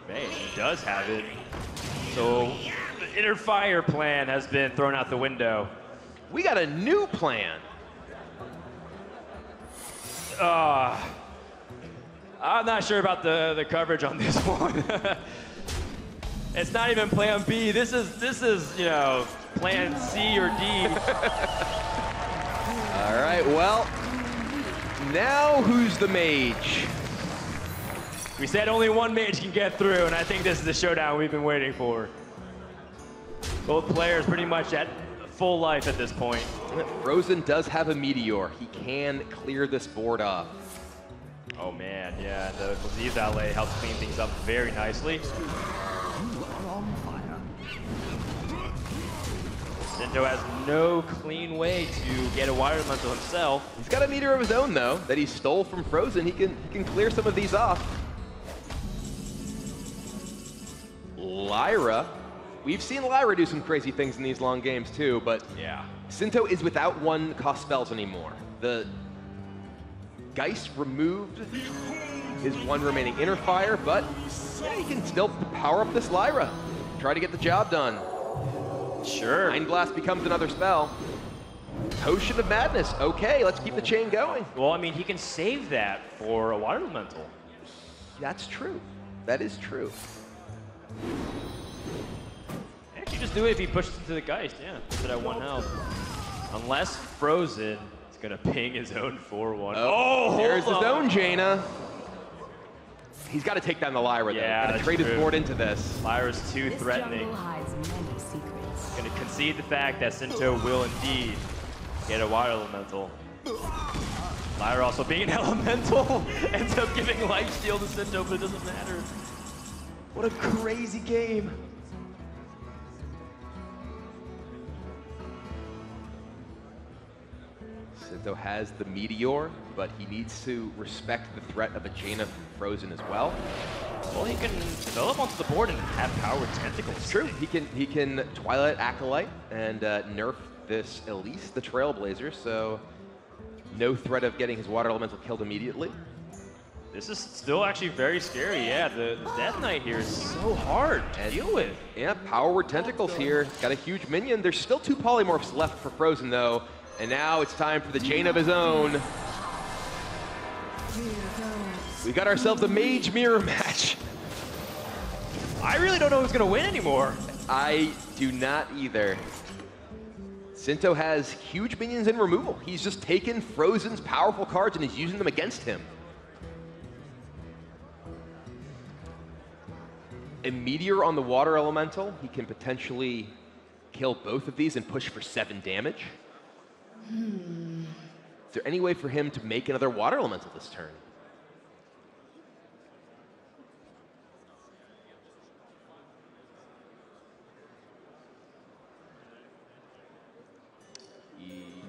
He does have it. So the inner fire plan has been thrown out the window. We got a new plan. I'm not sure about the coverage on this one. It's not even plan B. This is, you know, plan C or D. All right, well, now who's the mage? We said only one mage can get through, and I think this is the showdown we've been waiting for. Both players pretty much at full life at this point. Fr0zen does have a Meteor. He can clear this board off. Oh man, yeah, the Disease Alley helps clean things up very nicely. You are on fire. Sinto has no clean way to get a Water Elemental himself. He's got a Meteor of his own, though, that he stole from Fr0zen. He can clear some of these off. Lyra. We've seen Lyra do some crazy things in these long games, too, but yeah, Sinto is without one-cost spells anymore. The Geist removed his one remaining inner fire, but yeah, he can still power up this Lyra. Try to get the job done. Sure. Mind Blast becomes another spell. Potion of Madness. Okay, let's keep the chain going. Well, I mean, he can save that for a Water Elemental. That's true. That is true. Actually, just do it if he pushes into the Geist, yeah. Puts it at 1 health. Unless Fr0zen is going to ping his own 4-1. Oh, there's his own Jaina. He's got to take down the Lyra, though. Yeah, got to trade his board into this. Lyra's too threatening. Going to concede the fact that Sinto will indeed get a Water Elemental. Lyra also being an Elemental ends up giving Lifesteal to Sinto, but it doesn't matter. What a crazy game. Sinto has the Meteor, but he needs to respect the threat of a Jaina from Fr0zen as well. Well, he can develop onto the board and have power with tentacles. It's true. He can Twilight Acolyte and nerf this Elise, the Trailblazer, so no threat of getting his Water Elemental killed immediately. This is still actually very scary. Yeah, the Death Knight here is so hard to deal with. Yeah, Power Word Tentacles here. Got a huge minion. There's still 2 polymorphs left for Fr0zen, though. And now it's time for the chain of his own. We got ourselves a Mage Mirror match. I really don't know who's going to win anymore. I do not either. Sinto has huge minions in removal. He's just taken Fr0zen's powerful cards and he's using them against him. A Meteor on the Water Elemental. He can potentially kill both of these and push for 7 damage. Is there any way for him to make another Water Elemental this turn?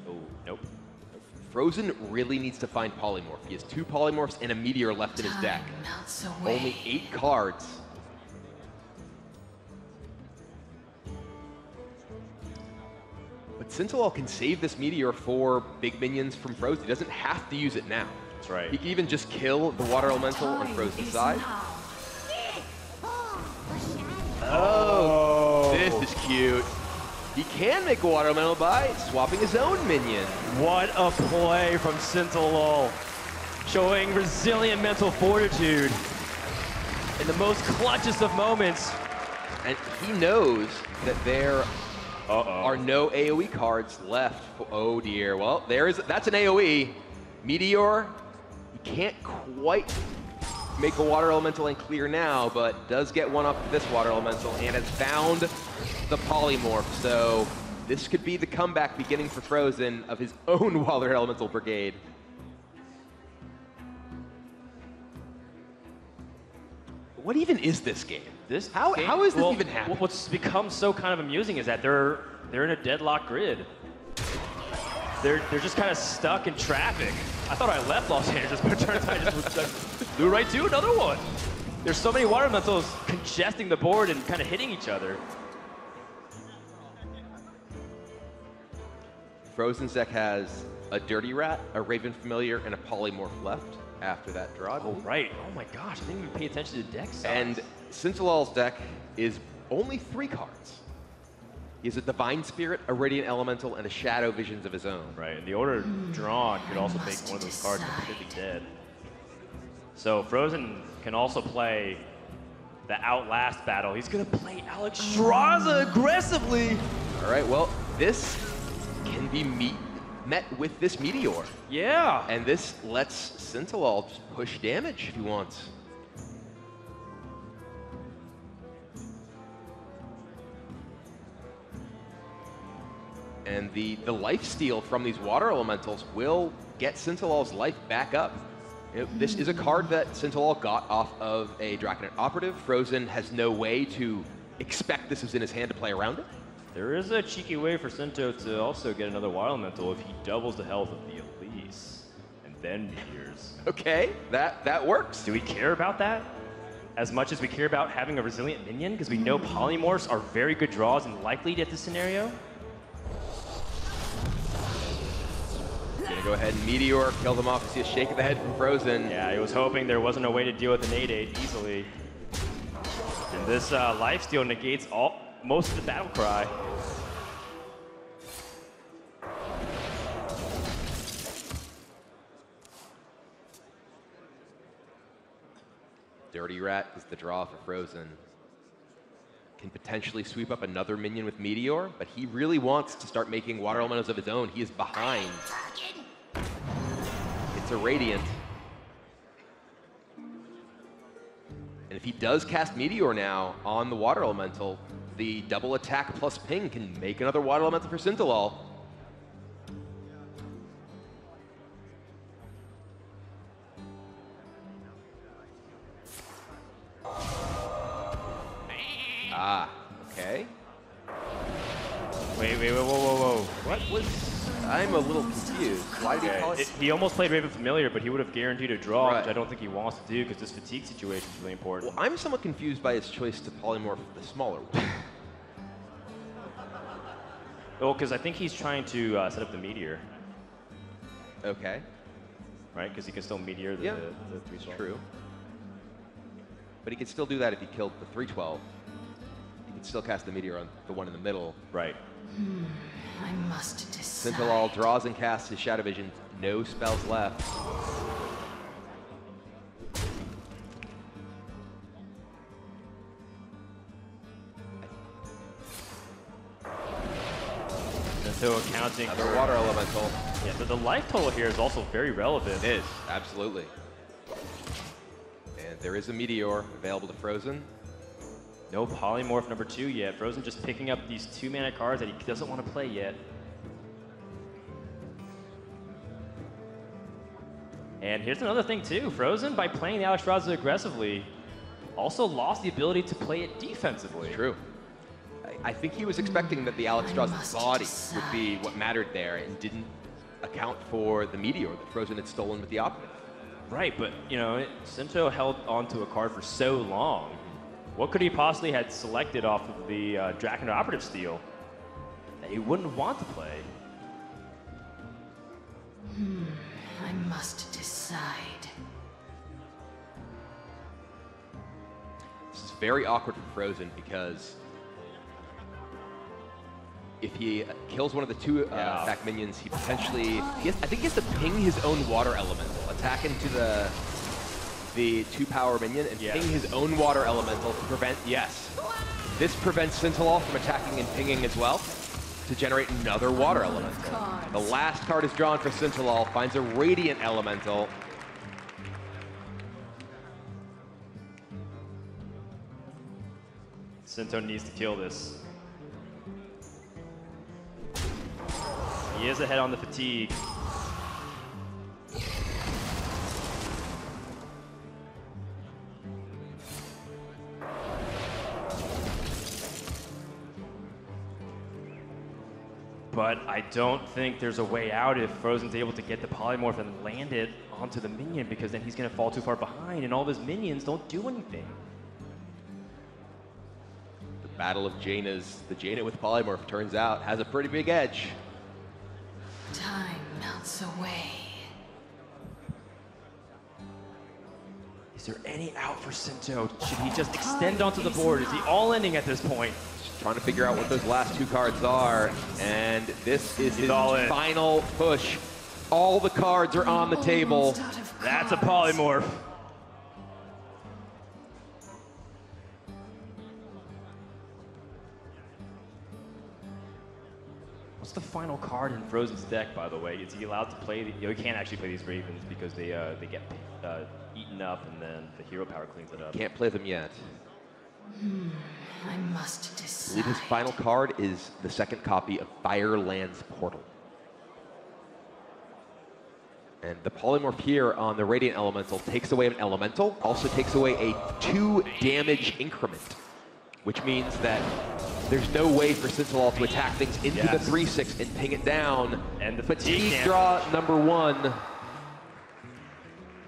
Oh, nope. Fr0zen really needs to find Polymorph. He has 2 Polymorphs and a Meteor left in his deck. Only 8 cards. But Sintolol can save this Meteor for big minions from Fr0zen. He doesn't have to use it now. That's right. He can even just kill the Water Elemental on Fr0zen's side. Oh, this is cute. He can make a Water Elemental by swapping his own minion. What a play from Sintolol. Showing resilient mental fortitude in the most clutchest of moments. And he knows that there are no AoE cards left. Oh dear. Well, that's an AoE. Meteor, he can't quite make a Water Elemental and clear now, but does get one up to this Water Elemental and has found the Polymorph. So this could be the comeback beginning for Fr0zen of his own Water Elemental brigade. What even is this game? How is this even happening? What's become so kind of amusing is that they're in a deadlock grid. They're just kind of stuck in traffic. I thought I left Los Angeles, but it turns out I just flew right to another one. There's so many Water Elementals congesting the board and kind of hitting each other. Fr0zen's deck has a Dirty Rat, a Raven Familiar, and a Polymorph left after that draw. Oh, right. Oh my gosh, I didn't even pay attention to the deck size. And Sintolol's deck is only 3 cards. He has a Divine Spirit, a Radiant Elemental, and a Shadow Visions of his own. Right, and the order drawn could also make one of those cards completely dead. So Fr0zen can also play the Outlast battle. He's gonna play Alex Fr0zen aggressively. All right, well, this can be met with this Meteor. Yeah. And this lets Sintolol just push damage if he wants. And the lifesteal from these Water Elementals will get Sintolol's life back up. This is a card that Sintolol got off of a Draconet Operative. Fr0zen has no way to expect this is in his hand to play around it. There is a cheeky way for Sinto to also get another Water Elemental if he doubles the health of the Elise, and then Meteors. Okay, that works. Do we care about that as much as we care about having a resilient minion? Because we know Polymorphs are very good draws and likely to get this scenario. Gonna go ahead and Meteor, kill them off. See a shake of the head from Fr0zen. Yeah, he was hoping there wasn't a way to deal with an 8/8 easily. And this lifesteal negates most of the battle cry. Dirty Rat is the draw for Fr0zen. Can potentially sweep up another minion with Meteor, but he really wants to start making Water Elementals of his own. He is behind. It's a Radiant. And if he does cast Meteor now on the Water Elemental, the double attack plus ping can make another Water Elemental for Sintolol. Ah, okay. Wait, whoa. What was... I'm a little confused. Why did he call it? He almost played Raven Familiar, but he would have guaranteed a draw, which I don't think he wants to do because this fatigue situation is really important. Well, I'm somewhat confused by his choice to polymorph the smaller one. Well, because I think he's trying to set up the Meteor. Okay. right? Because he can still meteor the, Yeah, the 312. True. But he can still do that if he killed the 312. He can still cast the meteor on the one in the middle. Right. I must decide. Sintolol draws and casts his Shadow Vision. No spells left. So accounting Another water elemental. Yeah, but the life total here is also very relevant. It is, absolutely. And there is a meteor available to Fr0zen. No polymorph number 2 yet. Fr0zen just picking up these 2-mana cards that he doesn't want to play yet. And here's another thing too. Fr0zen, by playing the Alexstrasza aggressively, also lost the ability to play it defensively. True. I think he was expecting that the Alexstrasza's body would be what mattered there and didn't account for the meteor that Fr0zen had stolen with the operative. Right, but you know, Sinto held onto a card for so long. What could he possibly had selected off of the Draken Operative Steel that he wouldn't want to play? I must decide. This is very awkward for Fr0zen because if he kills one of the 2 attack minions, he potentially, I think he has to ping his own water elemental, attack into the 2-power minion and ping his own water elemental to prevent, this prevents Sintolol from attacking and pinging as well to generate another water elemental. The last card is drawn for Sintolol, finds a Radiant Elemental. Sinto needs to kill this. He is ahead on the fatigue. But I don't think there's a way out if Fr0zen's able to get the polymorph and land it onto the minion, because then he's going to fall too far behind and all of his minions don't do anything. The Battle of Jaina's, the Jaina with polymorph turns out has a pretty big edge. Time melts away. Is there any out for Sinto? Should he just extend onto the board? Is he all ending at this point? Just trying to figure out what those last 2 cards are, and this is his final push. All the cards are on the table. That's a polymorph. What's the final card in Fr0zen's deck, by the way? Is he allowed to play? You can't actually play these Ravens because they get eaten up and then the hero power cleans it up. Can't play them yet. I must I decide. believe his final card is the 2nd copy of Fireland's Portal. And the polymorph here on the Radiant Elemental takes away an Elemental, also takes away a 2 damage increment, which means that there's no way for Sintolol to attack things into the 3/6 and ping it down. And the fatigue draw number 1.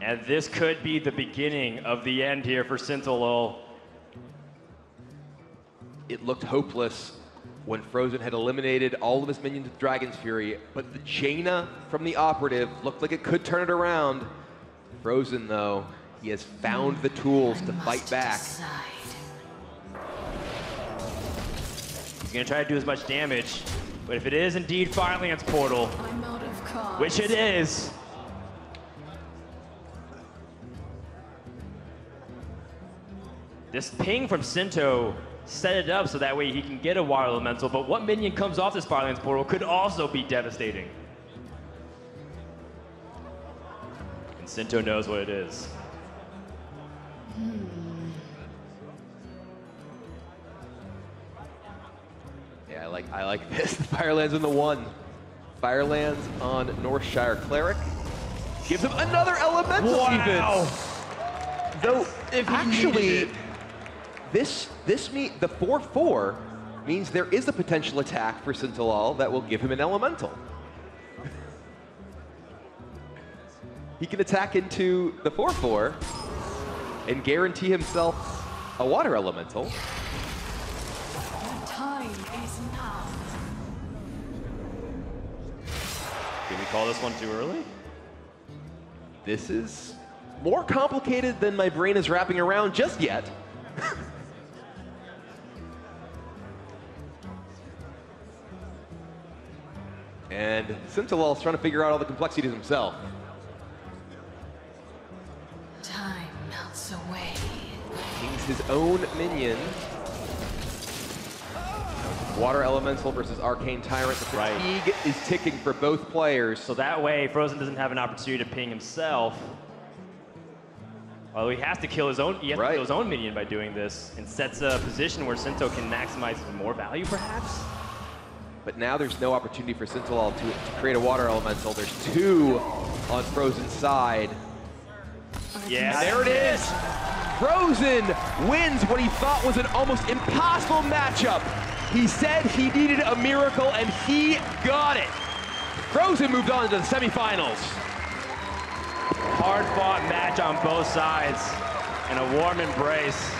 And this could be the beginning of the end here for Sintolol. It looked hopeless when Fr0zen had eliminated all of his minions with Dragon's Fury, but the Jaina from the operative looked like it could turn it around. Fr0zen, though, he has found the tools to fight back. He's going to try to do as much damage, but if it is indeed Fireland's Portal, I'm out of cards. which it is, this ping from Sinto set it up so that way he can get a water elemental, but what minion comes off this Fireland's Portal could also be devastating. And Sinto knows what it is. Yeah, I like this. The Firelands on the 1. Firelands on Northshire Cleric. Gives him another elemental even. Though actually, the 4/4 means there is a potential attack for Sintolol that will give him an elemental. He can attack into the 4/4 and guarantee himself a water elemental. The time is now. Did we call this one too early? This is more complicated than my brain is wrapping around just yet. And Sintolol's trying to figure out all the complexities himself. Time melts away. King's his own minion. Water Elemental versus Arcane Tyrant. The fatigue is ticking for both players. So that way, Fr0zen doesn't have an opportunity to ping himself. Although he has to kill his own, to kill his own minion by doing this, and sets a position where Sinto can maximize more value, perhaps. But now there's no opportunity for Sintolol to create a Water Elemental. There's two on Fr0zen's side. Yeah, there it is. Fr0zen wins what he thought was an almost impossible matchup. He said he needed a miracle, and he got it. Fr0zen moved on to the semifinals. Hard-fought match on both sides, and a warm embrace.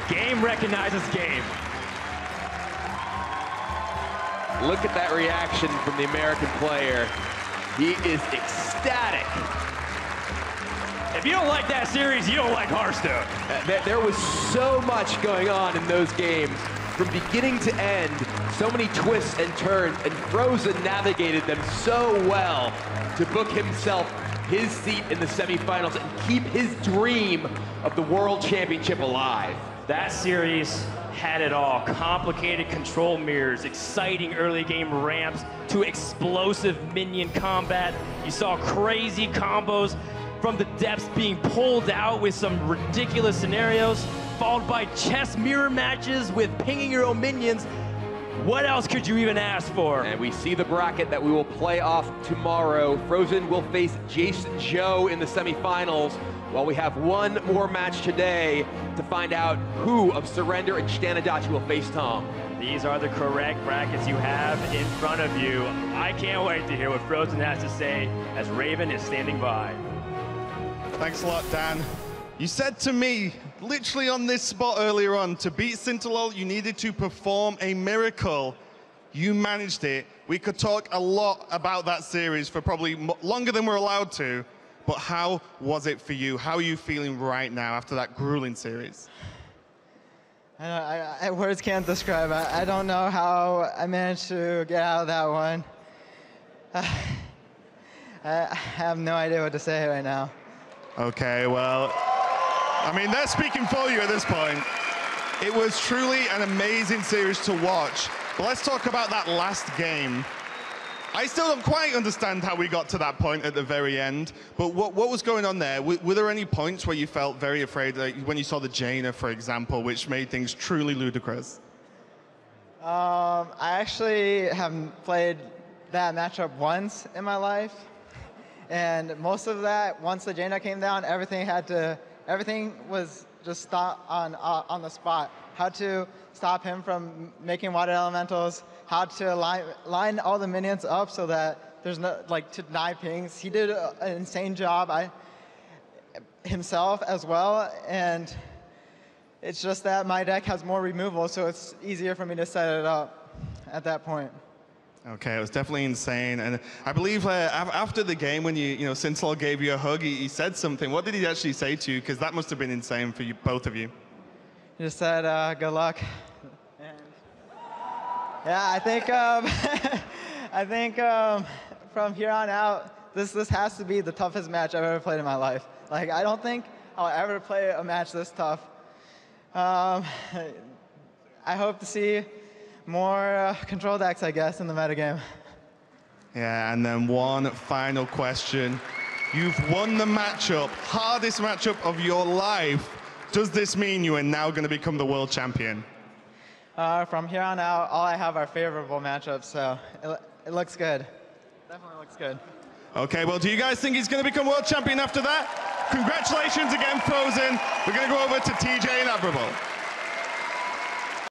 Game recognizes game. Look at that reaction from the American player. He is ecstatic. If you don't like that series, you don't like Hearthstone. There was so much going on in those games. From beginning to end, so many twists and turns, and Fr0zen navigated them so well to book himself his seat in the semifinals and keep his dream of the World Championship alive. That series had it all. Complicated control mirrors, exciting early game ramps, to explosive minion combat. You saw crazy combos from the depths being pulled out with some ridiculous scenarios, followed by chess mirror matches with pinging your own minions. What else could you even ask for? And we see the bracket that we will play off tomorrow. Fr0zen will face Jason Joe in the semifinals, while we have one more match today to find out who of Surrender and Shtanidachi will face Tom. These are the correct brackets you have in front of you. I can't wait to hear what Fr0zen has to say as Raven is standing by. Thanks a lot, Dan. You said to me, literally on this spot earlier on, to beat Sintolol, you needed to perform a miracle. You managed it. We could talk a lot about that series for probably longer than we're allowed to, but how was it for you? How are you feeling right now after that grueling series? Words can't describe it. I don't know how I managed to get out of that one. I have no idea what to say right now. Okay, well, I mean, they're speaking for you at this point. It was truly an amazing series to watch. But let's talk about that last game. I still don't quite understand how we got to that point at the very end, but what was going on there? Were there any points where you felt very afraid, like when you saw the Jaina, for example, which made things truly ludicrous? I actually have played that matchup once in my life, and most of that, once the Jaina came down, everything was just stopped on the spot. How to stop him from making water elementals, how to line all the minions up so that there's no, to deny pings. He did an insane job himself as well, and it's just that my deck has more removal, so it's easier for me to set it up at that point. Okay, it was definitely insane, and I believe after the game when Sintolol gave you a hug, he said something. What did he actually say to you? Because that must have been insane for you, both of you. He just said, good luck. And yeah, I think from here on out, this has to be the toughest match I've ever played in my life. I don't think I'll ever play a match this tough. I hope to see more control decks, I guess, in the metagame. Yeah, and then one final question. You've won the matchup, hardest matchup of your life. Does this mean you are now going to become the world champion? From here on out, all I have are favorable matchups, so it looks good. Definitely looks good. Okay, well, do you guys think he's going to become world champion after that? Congratulations again, Fr0zen. We're going to go over to TJ and Admirable.